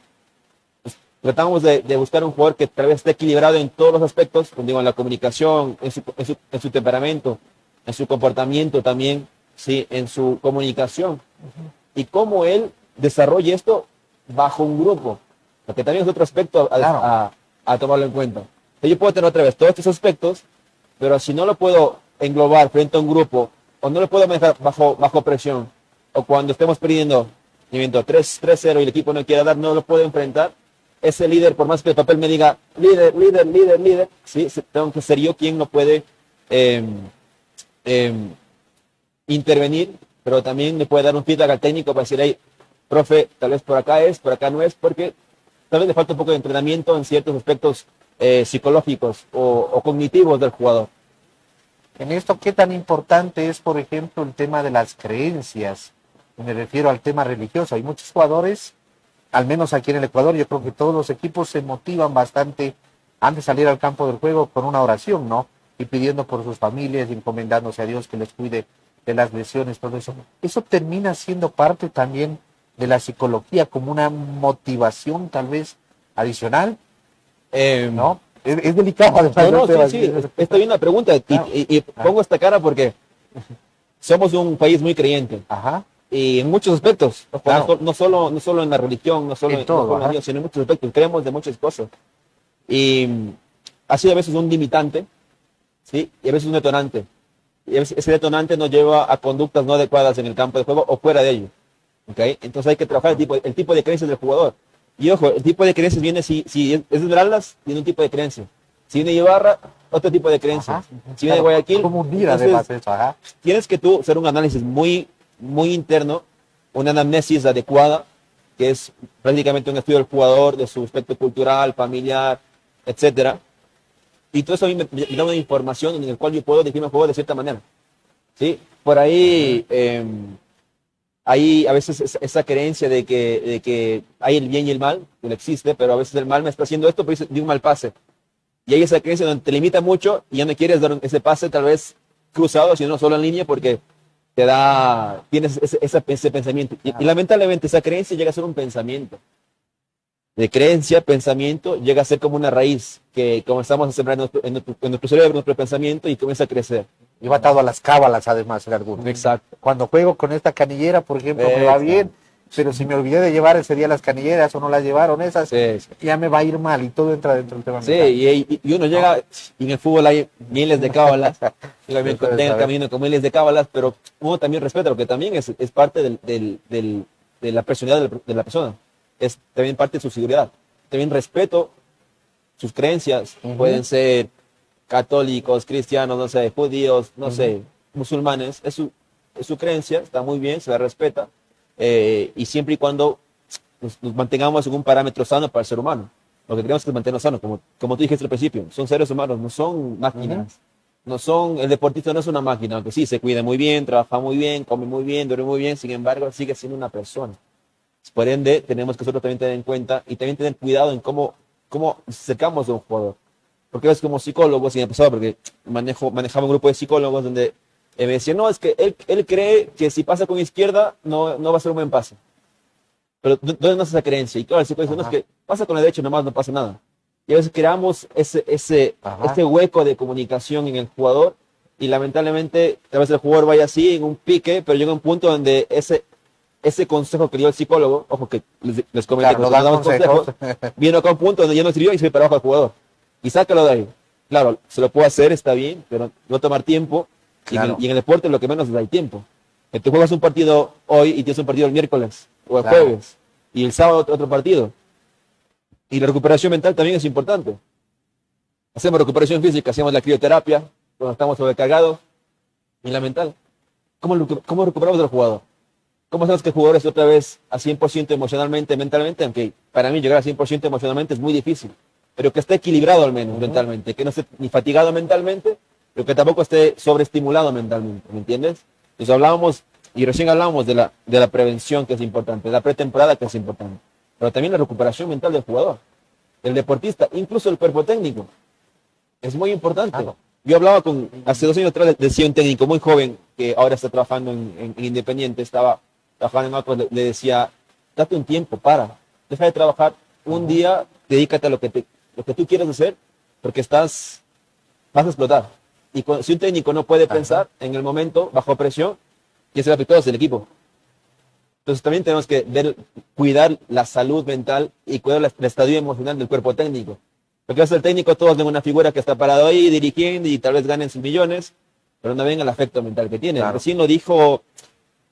Pues, tratamos de buscar un jugador que tal vez esté equilibrado en todos los aspectos, como digo, en la comunicación, en su temperamento, en su comportamiento también, ¿sí? En su comunicación. Y cómo él desarrolle esto bajo un grupo, porque también es otro aspecto a tomarlo en cuenta. Yo puedo tener otra vez todos estos aspectos, pero si no lo puedo englobar frente a un grupo, o no lo puedo manejar bajo presión, o cuando estemos perdiendo 3-0 y el equipo no quiere dar, no lo puedo enfrentar, ese líder, por más que el papel me diga líder, ¿sí? Tengo que ser yo quien no puede intervenir, pero también me puede dar un feedback al técnico para decir, hey, profe, tal vez por acá es, por acá no es, porque tal vez le falta un poco de entrenamiento en ciertos aspectos psicológicos o cognitivos del jugador. En esto, ¿qué tan importante es, por ejemplo, el tema de las creencias? Me refiero al tema religioso. Hay muchos jugadores, al menos aquí en el Ecuador, yo creo que todos los equipos se motivan bastante antes de salir al campo del juego con una oración, ¿no? Y pidiendo por sus familias, encomendándose a Dios que les cuide de las lesiones, todo eso. Eso termina siendo parte también de la psicología, como una motivación tal vez adicional, ¿no? Es delicado. Además, sí, está bien la pregunta, y pongo esta cara porque somos un país muy creyente. Ajá. Y en muchos aspectos, Claro. no solo en la religión, no solo En todo, en Dios, sino en muchos aspectos, creemos de muchas cosas. Y ha sido a veces un limitante, ¿sí? Y a veces un detonante. Y a veces ese detonante nos lleva a conductas no adecuadas en el campo de juego o fuera de ello. ¿Okay? Entonces hay que trabajar el tipo de creencias del jugador. Y ojo, el tipo de creencias viene, si es de Esmeraldas, tiene un tipo de creencia. Si viene de Ibarra, otro tipo de creencia. Ajá. Si viene de Guayaquil, como unir entonces, además eso, ajá. tienes que tú hacer un análisis muy interno, una anamnesis adecuada, que es prácticamente un estudio del jugador, de su aspecto cultural, familiar, etcétera. Y todo eso a mí me da una información en la cual yo puedo dirigirme al juego de cierta manera. ¿Sí? Por ahí hay a veces esa creencia de que hay el bien y el mal, que no existe, pero a veces el mal me está haciendo esto, pero di un mal pase. Y hay esa creencia donde te limita mucho y ya no quieres dar ese pase tal vez cruzado, sino solo en línea, porque tienes ese pensamiento. Y lamentablemente esa creencia llega a ser un pensamiento. De creencia, pensamiento, llega a ser como una raíz que comenzamos a sembrar en nuestro cerebro, en nuestro pensamiento, y comienza a crecer. Y va atado a las cábalas, además, en algunos. Exacto. Cuando juego con esta canillera, por ejemplo, me va bien, pero si me olvidé de llevar ese día las canilleras o no las llevaron esas, ya me va a ir mal y todo entra dentro del tema. Sí, y uno llega, y en el fútbol hay miles de cábalas, y también tenga camino con miles de cábalas, pero uno también respeta, porque también es parte de la personalidad de la persona. Es también parte de su seguridad. También respeto sus creencias. Pueden ser católicos, cristianos, no sé, judíos, no sé, musulmanes. Es su creencia, está muy bien, se la respeta. Y siempre y cuando nos mantengamos en un parámetro sano para el ser humano. Lo que queremos es mantenernos sanos, como tú dijiste al principio. Son seres humanos, no son máquinas. El deportista no es una máquina, aunque sí, se cuida muy bien, trabaja muy bien, come muy bien, duerme muy bien, sin embargo, sigue siendo una persona. Por ende, tenemos que nosotros también tener en cuenta y también tener cuidado en cómo acercamos a un jugador. Porque es como psicólogos, y me pasaba porque manejaba un grupo de psicólogos donde me decían, no, es que él cree que si pasa con izquierda no va a ser un buen pase. Pero ¿dónde nace esa creencia? Y claro, el psicólogo dice, no, es que pasa con la derecha nomás, no pasa nada. Y a veces creamos ese hueco de comunicación en el jugador, y lamentablemente a veces el jugador vaya así en un pique, pero llega un punto donde ese consejo que dio el psicólogo, ojo que les comenté, claro, que nos damos consejos, viene acá a un punto donde ya no sirvió y se ve para abajo al jugador. Y sácalo de ahí. Claro, se lo puedo hacer, está bien, pero no tomar tiempo. Claro. Y en el deporte lo que menos es hay tiempo. Tú juegas un partido hoy y tienes un partido el miércoles o el jueves. y el sábado otro partido. Y la recuperación mental también es importante. Hacemos recuperación física, hacemos la crioterapia, cuando estamos sobrecargados, y la mental. ¿Cómo recuperamos al jugador? ¿Cómo hacemos que el jugador esté otra vez a 100% emocionalmente, mentalmente? Aunque para mí llegar a 100% emocionalmente es muy difícil, pero que esté equilibrado al menos mentalmente, que no esté ni fatigado mentalmente, pero que tampoco esté sobreestimulado mentalmente, ¿me entiendes? Entonces hablábamos, y recién hablábamos de la prevención, que es importante, de la pretemporada, que es importante, pero también la recuperación mental del jugador, del deportista, incluso el cuerpo técnico. Es muy importante. Yo hablaba hace 2 años atrás, decía un técnico muy joven que ahora está trabajando en Independiente, estaba trabajando en otro, le decía, date un tiempo, deja de trabajar un día, dedícate a lo que tú quieres hacer, porque vas a explotar. Y si un técnico no puede pensar en el momento, bajo presión, ¿quién se va a afectar? Es el equipo. Entonces también tenemos que cuidar la salud mental y cuidar el estadio emocional del cuerpo técnico. Porque es el técnico, todos ven una figura que está parado ahí dirigiendo y tal vez ganen sus millones, pero no ven el afecto mental que tiene. Claro. Recién lo dijo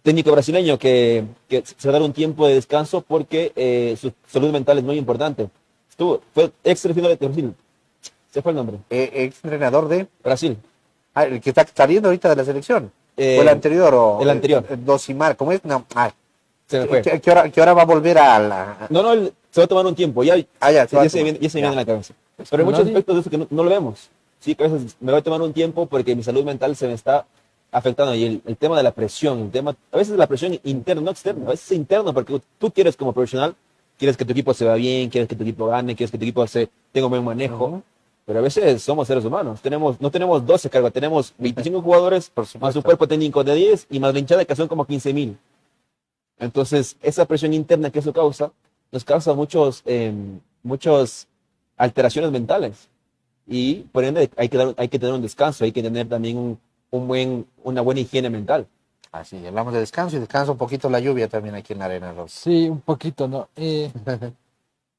técnico brasileño que se va a dar un tiempo de descanso porque su salud mental es muy importante. Fue ex seleccionador de Brasil. Se fue el nombre. Ex entrenador de... Brasil. el que está saliendo ahorita de la selección. ¿O el anterior? El anterior. Dosimar, ¿cómo es? No, Se me fue. ¿Qué hora va a volver a la...? No, él se va a tomar un tiempo. Ya se viene en la cabeza. Pero hay muchos aspectos de eso que no lo vemos. Sí, que a veces me voy a tomar un tiempo porque mi salud mental se me está afectando. Y el tema de la presión, a veces la presión interna, no externa, a veces es interna, porque tú quieres como profesional, quieres que tu equipo se vea bien, quieres que tu equipo gane, quieres que tu equipo tenga un buen manejo. Pero a veces somos seres humanos. No tenemos 12 cargas, tenemos 25 jugadores, más un cuerpo técnico de 10 y más la hinchada que son como 15,000. Entonces, esa presión interna que eso causa, nos causa muchas alteraciones mentales. Y por ende hay que tener un descanso, hay que tener también una buena higiene mental. Así, hablamos de descanso y descansa un poquito la lluvia también aquí en la arena, Ross. Sí, un poquito, ¿no?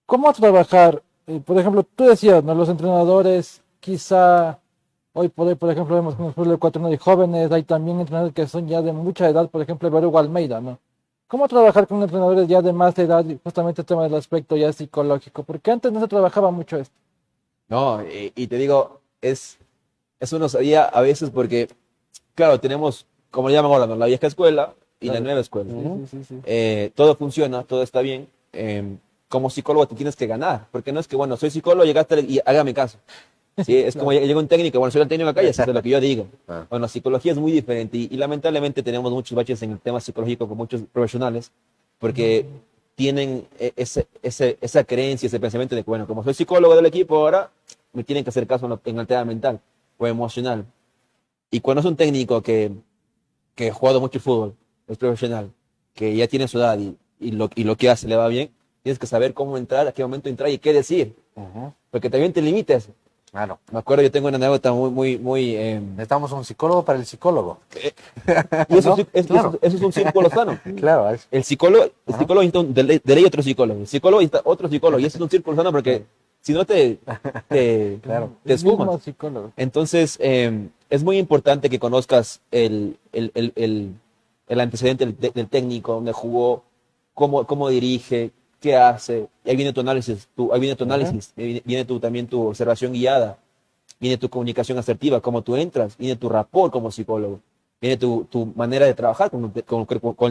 ¿Cómo trabajar? Por ejemplo, tú decías, ¿no? Los entrenadores, quizá hoy por hoy, por ejemplo, vemos que en el fútbol ecuatoriano hay jóvenes, hay también entrenadores que son ya de mucha edad, por ejemplo, Berugo Almeida, ¿no? ¿Cómo trabajar con entrenadores ya de más edad y justamente el tema del aspecto ya psicológico? Porque antes no se trabajaba mucho esto. No, y te digo, es uno sabía a veces porque, claro, tenemos, como le llaman ahora, ¿no? La vieja escuela y la nueva escuela. Sí. Todo funciona, todo está bien. Como psicólogo te tienes que ganar, porque no es que, bueno, soy psicólogo, llegaste y hágame caso. Sí, es como llega un técnico, bueno, soy el técnico acá y eso es lo que yo digo. Bueno, la psicología es muy diferente y lamentablemente tenemos muchos baches en el tema psicológico con muchos profesionales, porque tienen esa creencia, ese pensamiento de que, bueno, como soy psicólogo del equipo ahora, me tienen que hacer caso en el tema mental o emocional. Y cuando es un técnico que ha jugado mucho fútbol, es profesional, que ya tiene su edad y lo que hace le va bien, tienes que saber cómo entrar, a qué momento entrar y qué decir. Porque también te limitas. Claro. Me acuerdo, yo tengo una anécdota muy Necesitamos un psicólogo para el psicólogo. y eso, ¿No? eso Claro. es un círculo sano. Claro. El psicólogo necesita de ley otro psicólogo. El psicólogo necesita otro psicólogo. Y eso es un círculo sano porque si no te Claro. esfumas. Mismo psicólogo. Entonces, es muy importante que conozcas el antecedente del técnico, donde jugó, cómo dirige, qué hace. Y ahí viene tu análisis, viene también tu observación guiada, viene tu comunicación asertiva, cómo tú entras, viene tu rapport como psicólogo, viene tu manera de trabajar con el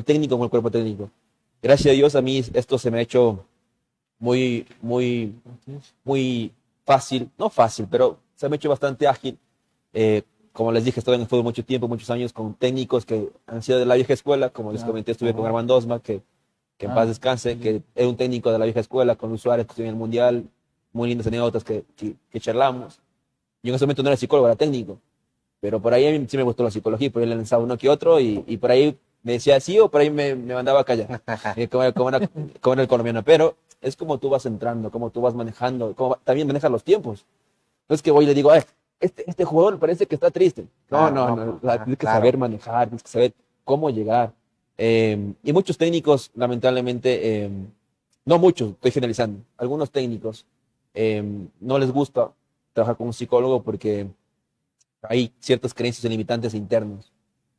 técnico, con el cuerpo técnico. Gracias a Dios, a mí esto se me ha hecho muy fácil, no fácil, pero se me ha hecho bastante ágil. Como les dije, estuve en el fútbol mucho tiempo, muchos años, con técnicos que han sido de la vieja escuela, como les comenté, estuve con Armando Osma, que en paz descanse, que era un técnico de la vieja escuela, con Luis Suárez, que estuvo en el Mundial, muy lindas anécdotas que charlamos. Yo en ese momento no era psicólogo, era técnico, pero por ahí a mí sí me gustó la psicología, y por ahí le lanzaba uno que otro, y por ahí me decía sí, o por ahí me mandaba a callar, como era el colombiano. Pero es como tú vas entrando, como tú vas manejando, también manejas los tiempos. No es que voy y le digo, este jugador parece que está triste. No, tienes que saber manejar, tienes que saber cómo llegar. Y muchos técnicos, lamentablemente, no muchos, estoy generalizando, algunos técnicos no les gusta trabajar con un psicólogo porque hay ciertas creencias limitantes internas.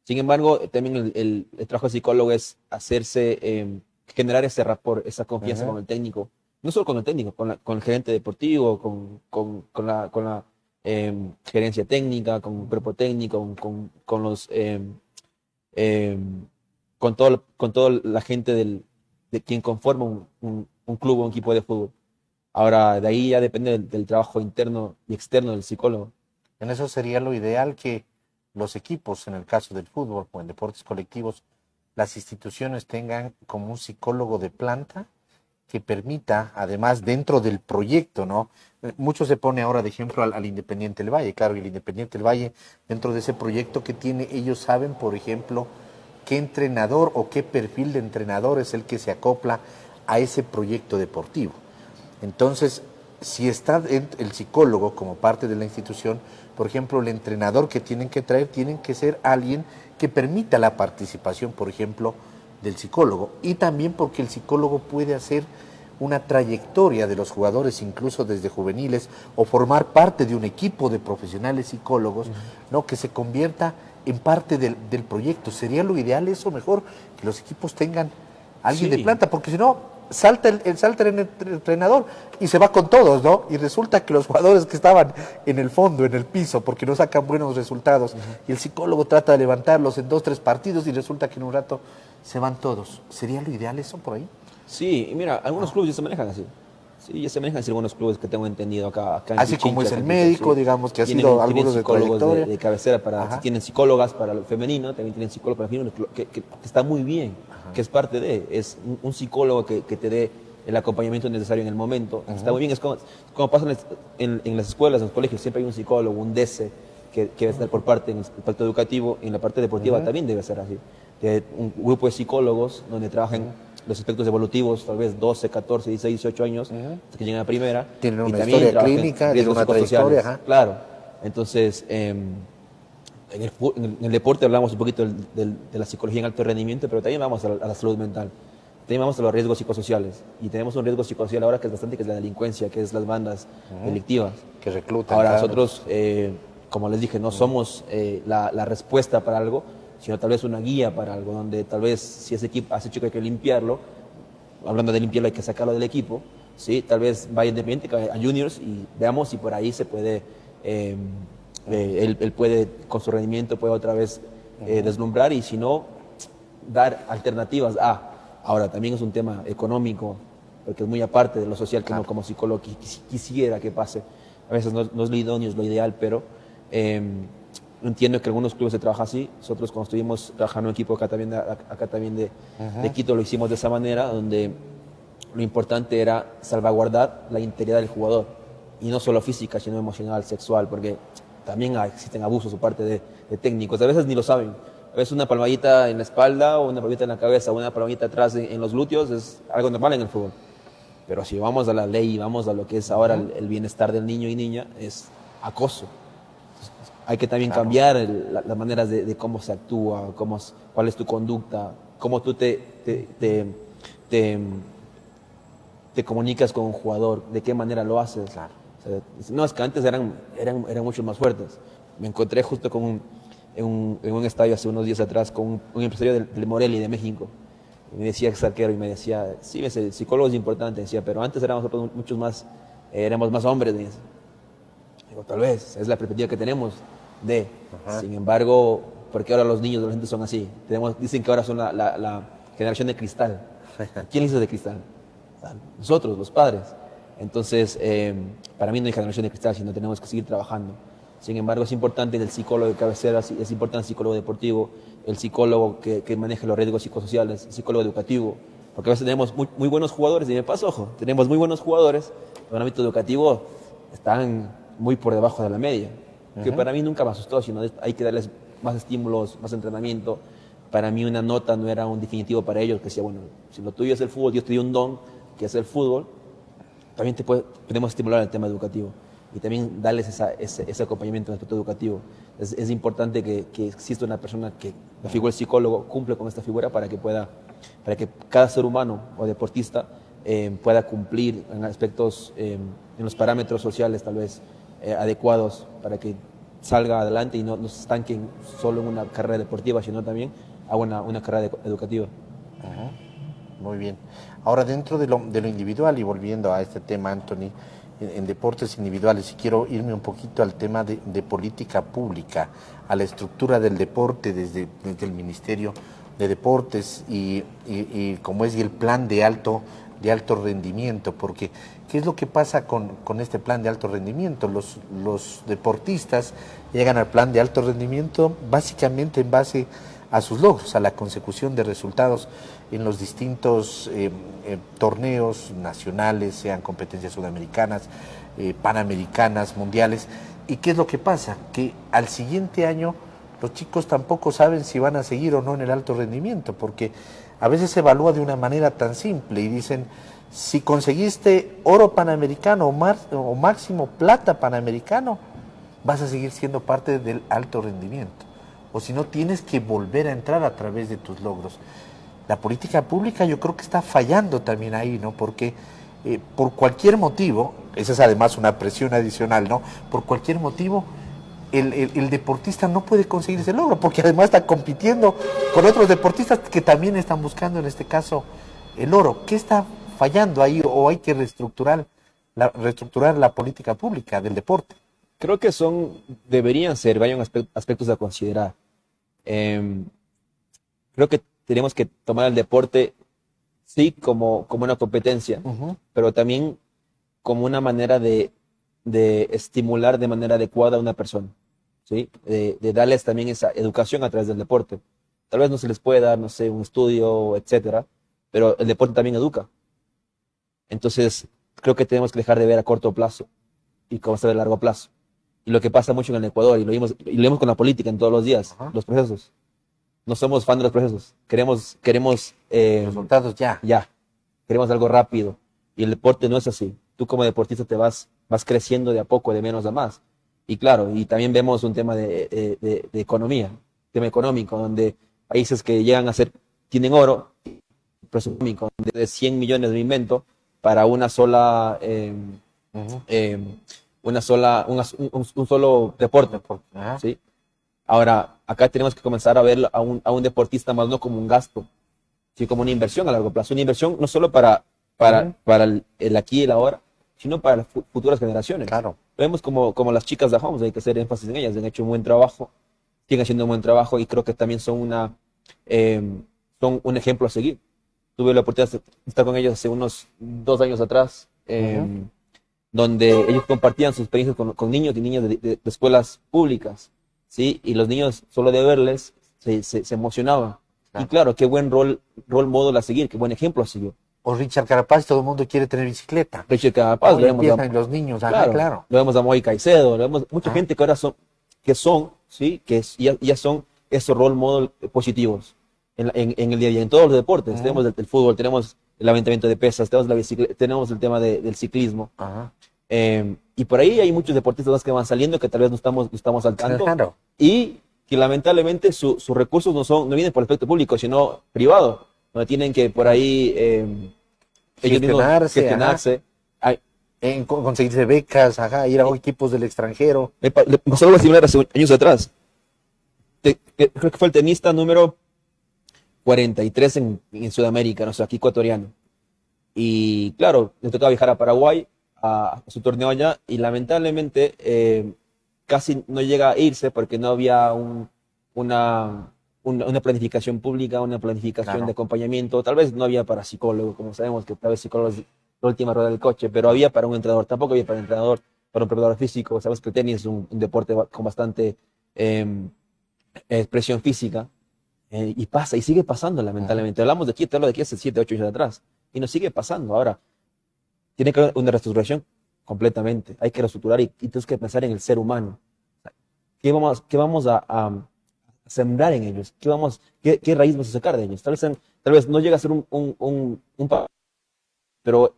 Sin embargo, también el trabajo de psicólogo es hacerse generar ese rapport, esa confianza con el técnico, no solo con el técnico, con el gerente deportivo, con la gerencia técnica, con el cuerpo técnico, con los con toda la gente de quien conforma un club o un equipo de fútbol. Ahora, de ahí ya depende del trabajo interno y externo del psicólogo. En eso sería lo ideal que los equipos, en el caso del fútbol o en deportes colectivos, las instituciones tengan como un psicólogo de planta que permita, además, dentro del proyecto, ¿no? Mucho se pone ahora de ejemplo al Independiente del Valle. Claro, y el Independiente del Valle, dentro de ese proyecto que tiene, ellos saben, por ejemplo, qué entrenador o qué perfil de entrenador es el que se acopla a ese proyecto deportivo. Entonces, si está el psicólogo como parte de la institución, por ejemplo, el entrenador que tienen que traer, tienen que ser alguien que permita la participación, por ejemplo, del psicólogo. Y también porque el psicólogo puede hacer una trayectoria de los jugadores, incluso desde juveniles, o formar parte de un equipo de profesionales psicólogos, ¿no? Que se convierta en parte del proyecto. Sería lo ideal, eso mejor, que los equipos tengan alguien de planta, porque si no, salta el entrenador y se va con todos, ¿no? Y resulta que los jugadores que estaban en el fondo, en el piso, porque no sacan buenos resultados, y el psicólogo trata de levantarlos en 2, 3 partidos y resulta que en un rato se van todos. ¿Sería lo ideal eso por ahí? Sí, y mira, algunos clubes ya se manejan así. Sí, ya se manejan así algunos clubes que tengo entendido acá en así Pichincha, como es el en médico, sí. digamos, que ha Tienen sido algunos de psicólogos trayectoria. de cabecera, si tienen psicólogas para lo femenino, también tienen psicólogos para lo femenino, que está muy bien, que es parte de, es un psicólogo que te dé el acompañamiento necesario en el momento. Está muy bien, es como pasa en las escuelas, en los colegios, siempre hay un psicólogo, un DC, que debe estar por parte en el pacto educativo, en la parte deportiva también debe ser así. Un grupo de psicólogos donde trabajan los aspectos evolutivos, tal vez 12, 14, 16, 18 años, hasta que llegan a primera. Tienen y una también historia trabajan clínica, riesgos una psicosociales. trayectoria. Claro. Entonces, en el deporte hablamos un poquito de la psicología en alto rendimiento, pero también vamos a la salud mental. También vamos a los riesgos psicosociales. Y tenemos un riesgo psicosocial ahora que es bastante, que es la delincuencia, que es las bandas delictivas. Que reclutan. Ahora, claro. nosotros, como les dije, no somos la respuesta para algo, sino tal vez una guía para algo, donde tal vez si ese equipo, a ese chico hay que limpiarlo, hablando de limpiarlo hay que sacarlo del equipo, ¿sí? Tal vez vaya independiente a juniors y veamos si por ahí se puede, él puede con su rendimiento puede otra vez deslumbrar, y si no, dar alternativas a. Ahora, también es un tema económico, porque es muy aparte de lo social que uno como psicólogo quisiera que pase. A veces no es lo idóneo, es lo ideal, pero entiendo que algunos clubes se trabajan así. Nosotros cuando estuvimos trabajando en equipo acá también de Quito lo hicimos de esa manera, donde lo importante era salvaguardar la integridad del jugador, y no solo física, sino emocional, sexual, porque también existen abusos por parte de técnicos. A veces ni lo saben. A veces una palmadita en la espalda, o una palmadita en la cabeza, o una palmadita atrás en los glúteos es algo normal en el fútbol. Pero si vamos a la ley y vamos a lo que es ahora el bienestar del niño y niña, es acoso. Hay que también cambiar las maneras de cómo se actúa, cuál es tu conducta, cómo tú te comunicas con un jugador, de qué manera lo haces. Claro. O sea, no, es que antes eran mucho más fuertes. Me encontré justo en un estadio hace unos días atrás con un empresario del Morelia de México. Y me decía, ex arquero, y me decía, sí, el psicólogo es importante, decía, pero antes éramos más hombres. Digo, tal vez, es la perspectiva que tenemos de. Sin embargo, porque ahora los niños, la gente son así. Dicen que ahora son la generación de cristal. ¿Quién hizo de cristal? Nosotros, los padres. Entonces, para mí no hay generación de cristal, sino tenemos que seguir trabajando. Sin embargo, es importante el psicólogo de cabecera, es importante el psicólogo deportivo, el psicólogo que maneja los riesgos psicosociales, el psicólogo educativo, porque a veces tenemos muy buenos jugadores, y me pasa, ojo, tenemos muy buenos jugadores, pero en el ámbito educativo están muy por debajo de la media, que para mí nunca me asustó, sino hay que darles más estímulos, más entrenamiento. Para mí una nota no era un definitivo para ellos, que decía, bueno, si lo tuyo es el fútbol, Dios te dio un don, que es el fútbol, también podemos estimular el tema educativo y también darles ese acompañamiento en el aspecto educativo. Es importante que exista una persona que, la figura del psicólogo, cumple con esta figura para que cada ser humano o deportista pueda cumplir en aspectos, en los parámetros sociales tal vez adecuados, para que salga adelante y no se estanquen solo en una carrera deportiva, sino también a una carrera educativa. Muy bien. Ahora, dentro de lo individual y volviendo a este tema, Anthony, en deportes individuales, y quiero irme un poquito al tema de política pública, a la estructura del deporte desde el Ministerio de Deportes y como es y el plan de alto rendimiento, porque ¿qué es lo que pasa con este plan de alto rendimiento? Los deportistas llegan al plan de alto rendimiento básicamente en base a sus logros, a la consecución de resultados en los distintos torneos nacionales, sean competencias sudamericanas, panamericanas, mundiales. ¿Y qué es lo que pasa? Que al siguiente año los chicos tampoco saben si van a seguir o no en el alto rendimiento, porque a veces se evalúa de una manera tan simple y dicen, si conseguiste oro panamericano o máximo plata panamericano, vas a seguir siendo parte del alto rendimiento. O si no, tienes que volver a entrar a través de tus logros. La política pública yo creo que está fallando también ahí, ¿no? Porque por cualquier motivo, esa es además una presión adicional, ¿no? Por cualquier motivo, el deportista no puede conseguir ese logro, porque además está compitiendo con otros deportistas que también están buscando, en este caso, el oro. ¿Qué está fallando ahí o hay que reestructurar la política pública del deporte? Creo que deberían ser varios aspectos a considerar. Creo que tenemos que tomar el deporte, sí, como una competencia, pero también como una manera de estimular de manera adecuada a una persona, ¿sí? De darles también esa educación a través del deporte. Tal vez no se les puede dar, no sé, un estudio, etcétera, pero el deporte también educa. Entonces, creo que tenemos que dejar de ver a corto plazo y comenzar a largo plazo. Y lo que pasa mucho en el Ecuador, y lo vemos con la política en todos los días, los procesos. No somos fan de los procesos. Queremos resultados ya. Queremos algo rápido. Y el deporte no es así. Tú como deportista te vas creciendo de a poco, de menos a más. Y claro, y también vemos un tema de economía, tema económico, donde países que tienen oro, presupuesto económico de 100 millones de invento para un solo deporte. ¿Sí? Ahora, acá tenemos que comenzar a ver a un deportista más no como un gasto, sino como una inversión a largo plazo. Una inversión no solo para el aquí y el ahora, sino para las futuras generaciones. Claro. Vemos como las chicas de Homs, hay que hacer énfasis en ellas, han hecho un buen trabajo, siguen haciendo un buen trabajo y creo que también son un ejemplo a seguir. Tuve la oportunidad de estar con ellos hace unos 2 años atrás, donde ellos compartían sus experiencias con niños y niñas de escuelas públicas, ¿sí? Y los niños, solo de verles, se emocionaban. Claro. Y claro, qué buen rol model a seguir, qué buen ejemplo a seguir. O Richard Carapaz, todo el mundo quiere tener bicicleta. Richard Carapaz, lo vemos los niños, claro. Lo vemos a Moy Caicedo, lo vemos mucha gente que ahora ¿sí? Ya son esos role model positivos en el día a día, en todos los deportes. Tenemos el fútbol, tenemos el levantamiento de pesas, tenemos la bicicleta, tenemos el tema del ciclismo. Y por ahí hay muchos deportistas más que van saliendo que tal vez no estamos al tanto. Claro. Y que lamentablemente sus recursos no vienen por el aspecto público, sino privado, donde tienen que por ahí ellos mismos gestionarse. Conseguirse becas, ir a equipos del extranjero. Me pasó algo similar hace años atrás. Creo que fue el tenista número 43 en Sudamérica, no sé, aquí ecuatoriano. Y claro, le tocaba viajar a Paraguay a su torneo allá y lamentablemente casi no llega a irse porque no había una planificación pública, una planificación de acompañamiento. Tal vez no había para psicólogo, como sabemos que tal vez psicólogo es la última rueda del coche, pero había para un entrenador. Tampoco había para un entrenador, para un preparador físico. Sabes que el tenis es un deporte con bastante presión física. Y pasa, y sigue pasando lamentablemente. Te hablo de aquí hace 7, 8 años atrás. Y nos sigue pasando. Ahora, tiene que haber una reestructuración completamente. Hay que reestructurar y tienes que pensar en el ser humano. ¿Qué vamos a sembrar en ellos? ¿Qué raíz vamos a sacar de ellos? Tal vez no llega a ser un pero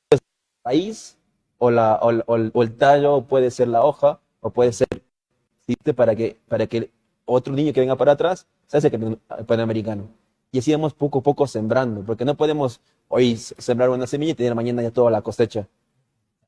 la raíz o el tallo puede ser la hoja o puede ser para que otro niño que venga para atrás se hace panamericano. Y así vamos poco a poco sembrando, porque no podemos hoy sembrar una semilla y tener mañana ya toda la cosecha.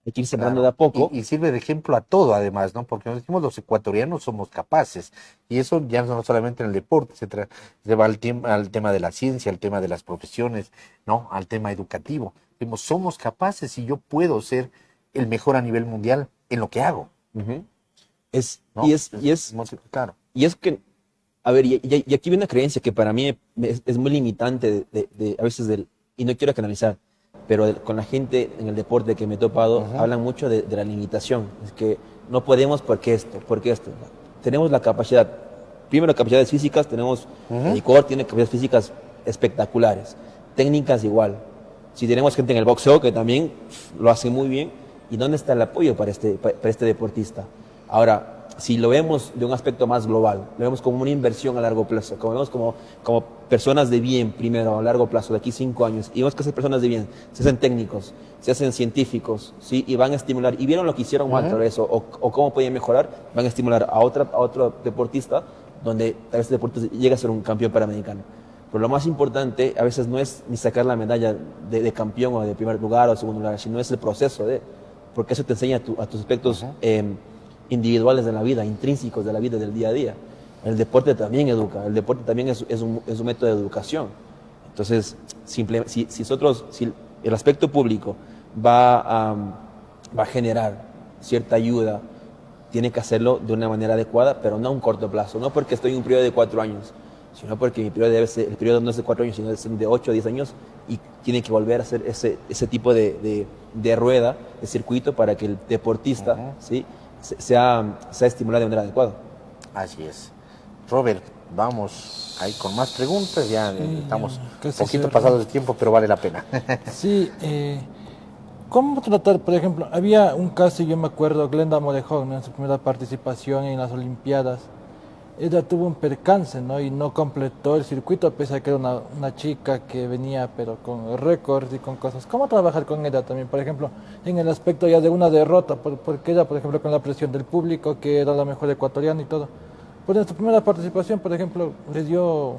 Hay que ir sembrando Claro. de a poco. Y sirve de ejemplo a todo, además, ¿no? Porque nos decimos los ecuatorianos somos capaces. Y eso ya no solamente en el deporte, se va al tema de la ciencia, al tema de las profesiones, ¿no? Al tema educativo. Decimos, somos capaces y yo puedo ser el mejor a nivel mundial en lo que hago, Ujú. ¿no? Claro. Y es que, a ver, y aquí viene una creencia que para mí es muy limitante a veces y no quiero canalizar, pero con la gente en el deporte que me he topado, hablan mucho de la limitación. Es que no podemos porque esto. Tenemos la capacidad, primero capacidades físicas, tenemos, el Ecuador tiene capacidades físicas espectaculares, técnicas igual. Si tenemos gente en el boxeo que también lo hace muy bien, ¿y dónde está el apoyo para este deportista? Ahora, si lo vemos de un aspecto más global, lo vemos como una inversión a largo plazo, como vemos como personas de bien primero a largo plazo, de aquí 5 años, y vemos que esas personas de bien se hacen técnicos, se hacen científicos, ¿sí? Y van a estimular, y vieron lo que hicieron mal tal vez, o cómo podían mejorar, van a estimular a otro deportista, donde tal vez este deportista llegue a ser un campeón panamericano. Pero lo más importante a veces no es ni sacar la medalla de campeón o de primer lugar o de segundo lugar, sino es el proceso porque eso te enseña a tus aspectos individuales de la vida, intrínsecos de la vida del día a día. El deporte también educa, el deporte también es un método de educación. Entonces, si el aspecto público va a generar cierta ayuda, tiene que hacerlo de una manera adecuada, pero no a un corto plazo, no porque estoy en un periodo de 4 años, sino porque el periodo no es de 4 años, sino de 8 o 10 años, y tiene que volver a hacer ese tipo de rueda, de circuito, para que el deportista ¿sí? sea estimulado de manera adecuada. Así es. Robert, vamos ahí con más preguntas. Ya estamos ya un casi poquito cerrando. pasados de tiempo, pero vale la pena. Sí, ¿cómo tratar, por ejemplo, había un caso, yo me acuerdo, Glenda Morejón, ¿no? En su primera participación en las Olimpiadas, ella tuvo un percance, ¿no? Y no completó el circuito, pese a que era una chica que venía, pero con récords y con cosas. ¿Cómo trabajar con ella también, por ejemplo, en el aspecto ya de una derrota? Porque ella, por ejemplo, con la presión del público, que era la mejor ecuatoriana y todo. Pues en su primera participación, por ejemplo, le dio,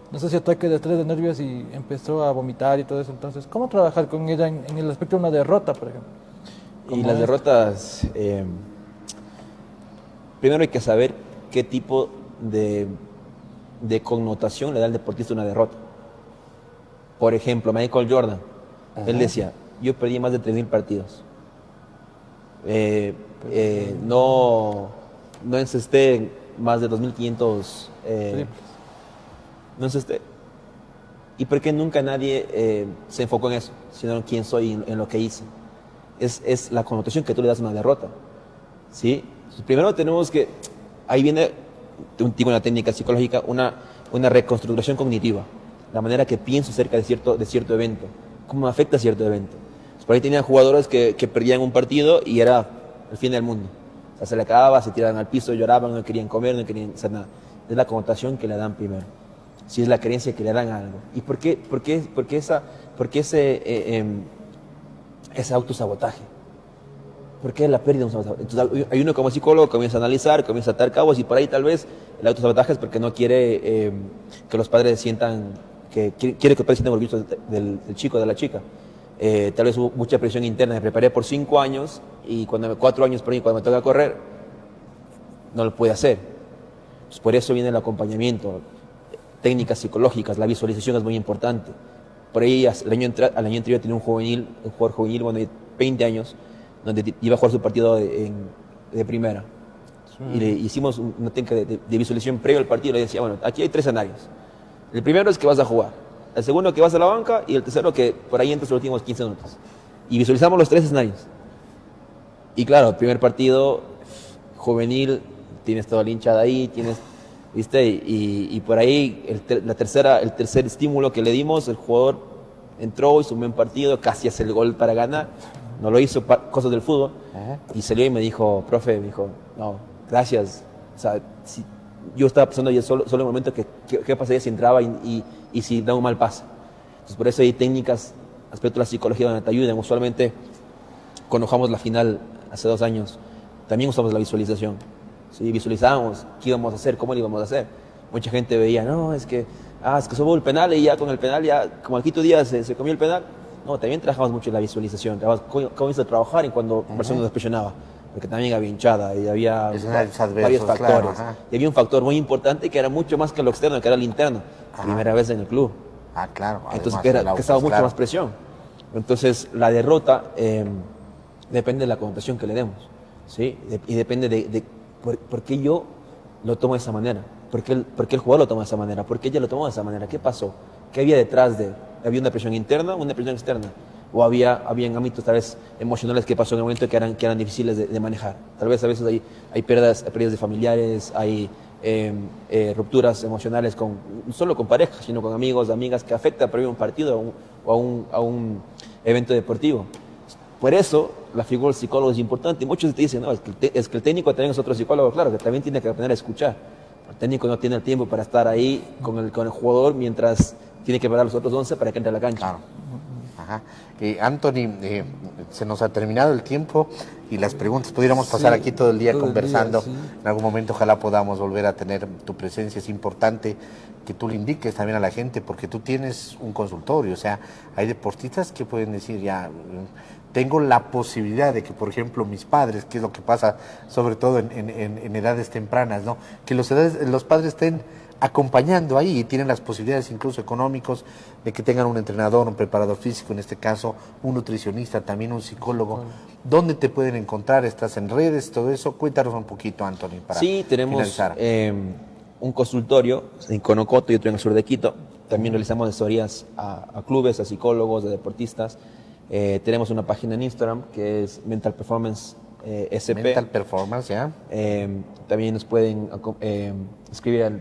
no sé si ataque de estrés, de nervios, y empezó a vomitar y todo eso. Entonces, ¿cómo trabajar con ella en el aspecto de una derrota, por ejemplo? Y Como las esta. derrotas, primero hay que saber qué tipo de connotación le da al deportista una derrota. Por ejemplo, Michael Jordan, él decía, yo perdí más de 3.000 partidos. No encesté más de 2.500 no encesté. ¿Y por qué nunca nadie se enfocó en eso, sino en quién soy, en lo que hice? Es la connotación que tú le das a una derrota, ¿sí? Entonces, primero tenemos que, ahí viene una técnica psicológica, una reconstrucción cognitiva, la manera que pienso acerca de cierto evento, cómo me afecta cierto evento. Entonces, por ahí tenían jugadores que perdían un partido y era el fin del mundo. O sea, se le acababa, se tiraban al piso, lloraban, no querían comer, no querían hacer nada. Es la connotación que le dan primero. Si es la creencia que le dan a algo. ¿Y por qué ese autosabotaje? ¿Por qué la pérdida de un autosabotaje? Entonces, hay uno como psicólogo comienza a analizar, comienza a atar cabos, y por ahí tal vez el autosabotaje es porque no quiere que los padres sientan, quiere que los padres sientan orgullosos del chico o de la chica. Tal vez hubo mucha presión interna, me preparé por 5 años y 4 años por ahí, cuando me toca correr, no lo pude hacer. Entonces, por eso viene el acompañamiento, técnicas psicológicas, la visualización es muy importante. Por ahí al año anterior tenía un jugador juvenil, bueno, de 20 años, donde iba a jugar su partido de primera. Y le hicimos una técnica de visualización previo al partido. Le decía, bueno, aquí hay 3 escenarios. El primero es que vas a jugar, el segundo que vas a la banca, y el tercero que por ahí entras los últimos 15 minutos. Y visualizamos los 3 escenarios. Y claro, el primer partido juvenil, tienes toda la hinchada ahí, ¿viste? Y por ahí el tercer estímulo que le dimos, el jugador entró, hizo un buen partido, casi hace el gol para ganar, no lo hizo, cosas del fútbol, y salió y me dijo, profe, no, gracias. O sea, yo estaba pensando ya solo en el momento qué pasaría si entraba y si da un mal pase. Entonces, por eso hay técnicas, aspectos de la psicología donde te ayudan. Usualmente, cuando jugamos la final hace 2 años, también usamos la visualización. ¿Sí? Visualizábamos qué íbamos a hacer, cómo lo íbamos a hacer. Mucha gente veía, no, es que sobró el penal, y ya con el penal, ya como al quinto día se comió el penal, No, también trabajamos mucho en la visualización. Comienza a trabajar en cuando Barcelona nos presionaba, porque también había hinchada y había Escenarios varios adversos, factores. claro, Y había un factor muy importante que era mucho más que lo externo, que era el interno. Primera vez en el club. Claro. Entonces, Además, que estaba mucho claro. más presión. Entonces, la derrota depende de la connotación que le demos, ¿sí? Y depende de por qué yo lo tomo de esa manera. ¿Por qué el jugador lo toma de esa manera? ¿Por qué ella lo tomó de esa manera? ¿Qué pasó? ¿Qué había detrás de? ¿Había una presión interna o una presión externa? ¿O habían ámbitos tal vez emocionales que pasó en el momento que eran difíciles de manejar? Tal vez a veces hay pérdidas de familiares, hay rupturas emocionales no solo con parejas, sino con amigos, amigas, que afecta a un partido o a un evento deportivo. Por eso la figura del psicólogo es importante. Y muchos te dicen, no, es que el técnico también es otro psicólogo. Claro, que también tiene que aprender a escuchar. El técnico no tiene el tiempo para estar ahí con el jugador mientras tiene que parar a los otros 11 para que entre a la cancha. Claro. Ajá. Anthony, se nos ha terminado el tiempo y las preguntas. Pudiéramos pasar aquí todo el día conversando. Sí. En algún momento ojalá podamos volver a tener tu presencia. Es importante que tú le indiques también a la gente, porque tú tienes un consultorio. O sea, hay deportistas que pueden decir ya... Tengo la posibilidad de que, por ejemplo, mis padres, que es lo que pasa sobre todo en edades tempranas, ¿no? Que los padres estén acompañando ahí y tienen las posibilidades incluso económicos de que tengan un entrenador, un preparador físico, en este caso un nutricionista, también un psicólogo. ¿Dónde te pueden encontrar? ¿Estás en redes? Todo eso. Cuéntanos un poquito, Anthony, para tenemos finalizar. un consultorio en Conocoto y otro en el sur de Quito. También realizamos asesorías a clubes, a psicólogos, a deportistas. Tenemos una página en Instagram que es Mental Performance SP. Mental Performance, ¿ya? También nos pueden escribir a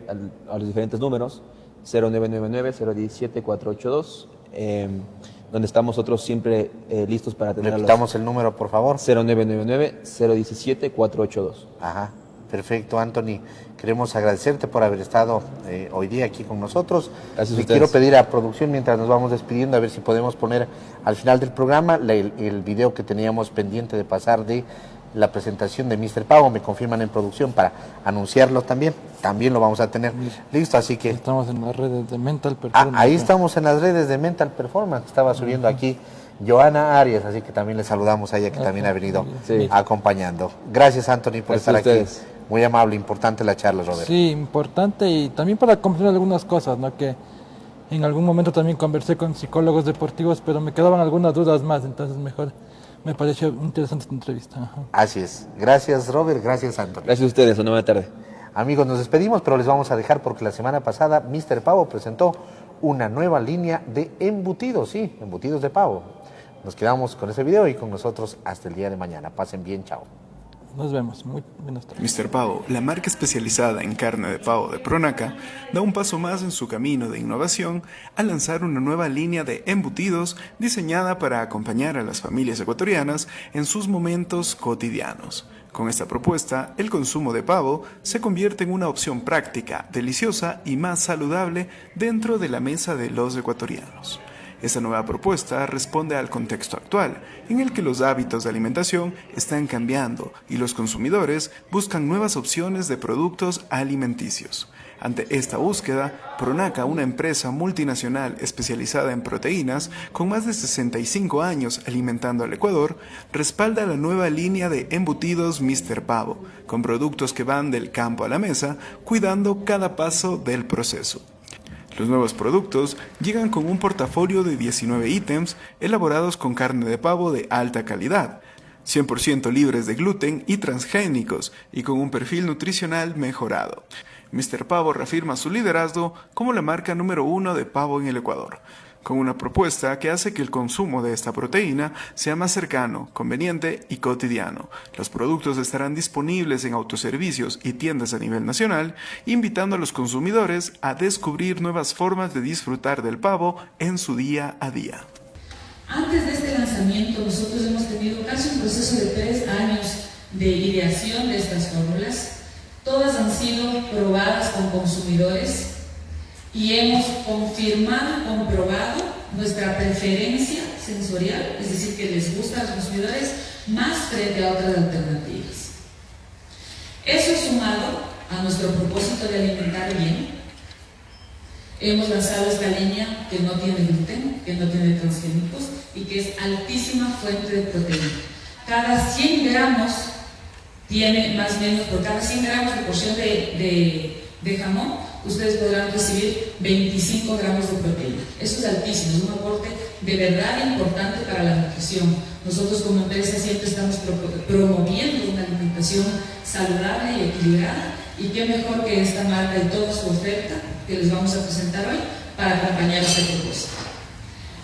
los diferentes números 0999-017-482, donde estamos nosotros siempre listos para atender. Repitamos el número, por favor. 0999-017-482. Ajá, perfecto, Anthony. Queremos agradecerte por haber estado hoy día aquí con nosotros. Gracias a Le ustedes. quiero pedir a producción, mientras nos vamos despidiendo, a ver si podemos poner al final del programa el video que teníamos pendiente de pasar de la presentación de Mr. Pavo. Me confirman en producción para anunciarlo también. También lo vamos a tener listo, así que... Estamos en las redes de Mental Performance. ahí estamos en las redes de Mental Performance. Estaba subiendo aquí Joana Arias, así que también le saludamos a ella, que también ha venido acompañando. Gracias, Anthony, por estar aquí. Ustedes. Muy amable, importante la charla, Robert. Sí, importante, y también para comprender algunas cosas, ¿no? Que en algún momento también conversé con psicólogos deportivos, pero me quedaban algunas dudas más, entonces mejor me pareció interesante esta entrevista. Ajá. Así es. Gracias, Robert. Gracias, Anthony. Gracias a ustedes. Una buena tarde. Amigos, nos despedimos, pero les vamos a dejar porque la semana pasada Mr. Pavo presentó una nueva línea de embutidos, sí, embutidos de pavo. Nos quedamos con ese video y con nosotros hasta el día de mañana. Pasen bien, chao. Nos vemos. Muy buenas tardes. Mr. Pavo, la marca especializada en carne de pavo de Pronaca, da un paso más en su camino de innovación al lanzar una nueva línea de embutidos diseñada para acompañar a las familias ecuatorianas en sus momentos cotidianos. Con esta propuesta, el consumo de pavo se convierte en una opción práctica, deliciosa y más saludable dentro de la mesa de los ecuatorianos. Esta nueva propuesta responde al contexto actual, en el que los hábitos de alimentación están cambiando y los consumidores buscan nuevas opciones de productos alimenticios. Ante esta búsqueda, Pronaca, una empresa multinacional especializada en proteínas con más de 65 años alimentando al Ecuador, respalda la nueva línea de embutidos Mr. Pavo, con productos que van del campo a la mesa, cuidando cada paso del proceso. Los nuevos productos llegan con un portafolio de 19 ítems elaborados con carne de pavo de alta calidad, 100% libres de gluten y transgénicos, y con un perfil nutricional mejorado. Mr. Pavo reafirma su liderazgo como la marca número 1 de pavo en el Ecuador, con una propuesta que hace que el consumo de esta proteína sea más cercano, conveniente y cotidiano. Los productos estarán disponibles en autoservicios y tiendas a nivel nacional, invitando a los consumidores a descubrir nuevas formas de disfrutar del pavo en su día a día. Antes de este lanzamiento, nosotros hemos tenido casi un proceso de 3 años de ideación de estas fórmulas. Todas han sido probadas con consumidores y hemos confirmado y comprobado nuestra preferencia sensorial, es decir, que les gusta a los consumidores más frente a otras alternativas. Eso sumado a nuestro propósito de alimentar bien, Hemos lanzado esta línea que no tiene gluten, que no tiene transgénicos y que es altísima fuente de proteína. Cada 100 gramos tiene más o menos, por cada 100 gramos de porción de jamón, ustedes podrán recibir 25 gramos de proteína. Eso es altísimo, es un aporte de verdad importante para la nutrición. Nosotros como empresa siempre estamos promoviendo una alimentación saludable y equilibrada, y qué mejor que esta marca y toda su oferta que les vamos a presentar hoy para acompañar este propósito.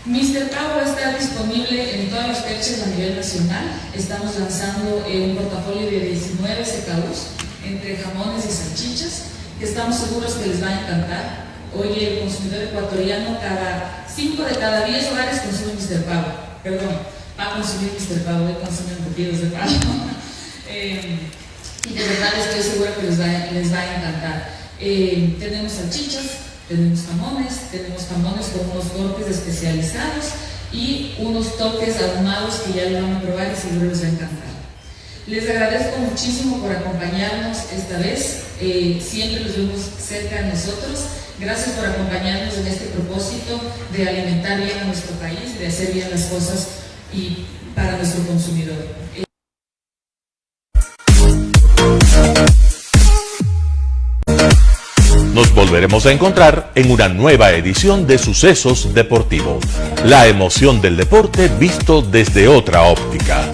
Mr. Pau va a estar disponible en todas las fechas a nivel nacional. Estamos lanzando un portafolio de 19 SKUs entre jamones y salchichas, que estamos seguros que les va a encantar. Hoy el consumidor ecuatoriano, 5 de cada 10 hogares consumen Mr. Pau. Perdón, va a consumir Mr. Pau, hoy consumen embutidos de pavo. Y de verdad estoy segura que les va a encantar. Tenemos salchichas, tenemos jamones con unos cortes especializados y unos toques ahumados que ya lo van a probar y seguro les va a encantar. Les agradezco muchísimo por acompañarnos esta vez, siempre los vemos cerca de nosotros. Gracias por acompañarnos en este propósito de alimentar bien a nuestro país y de hacer bien las cosas y para nuestro consumidor. Nos volveremos a encontrar en una nueva edición de Sucesos Deportivos. La emoción del deporte visto desde otra óptica.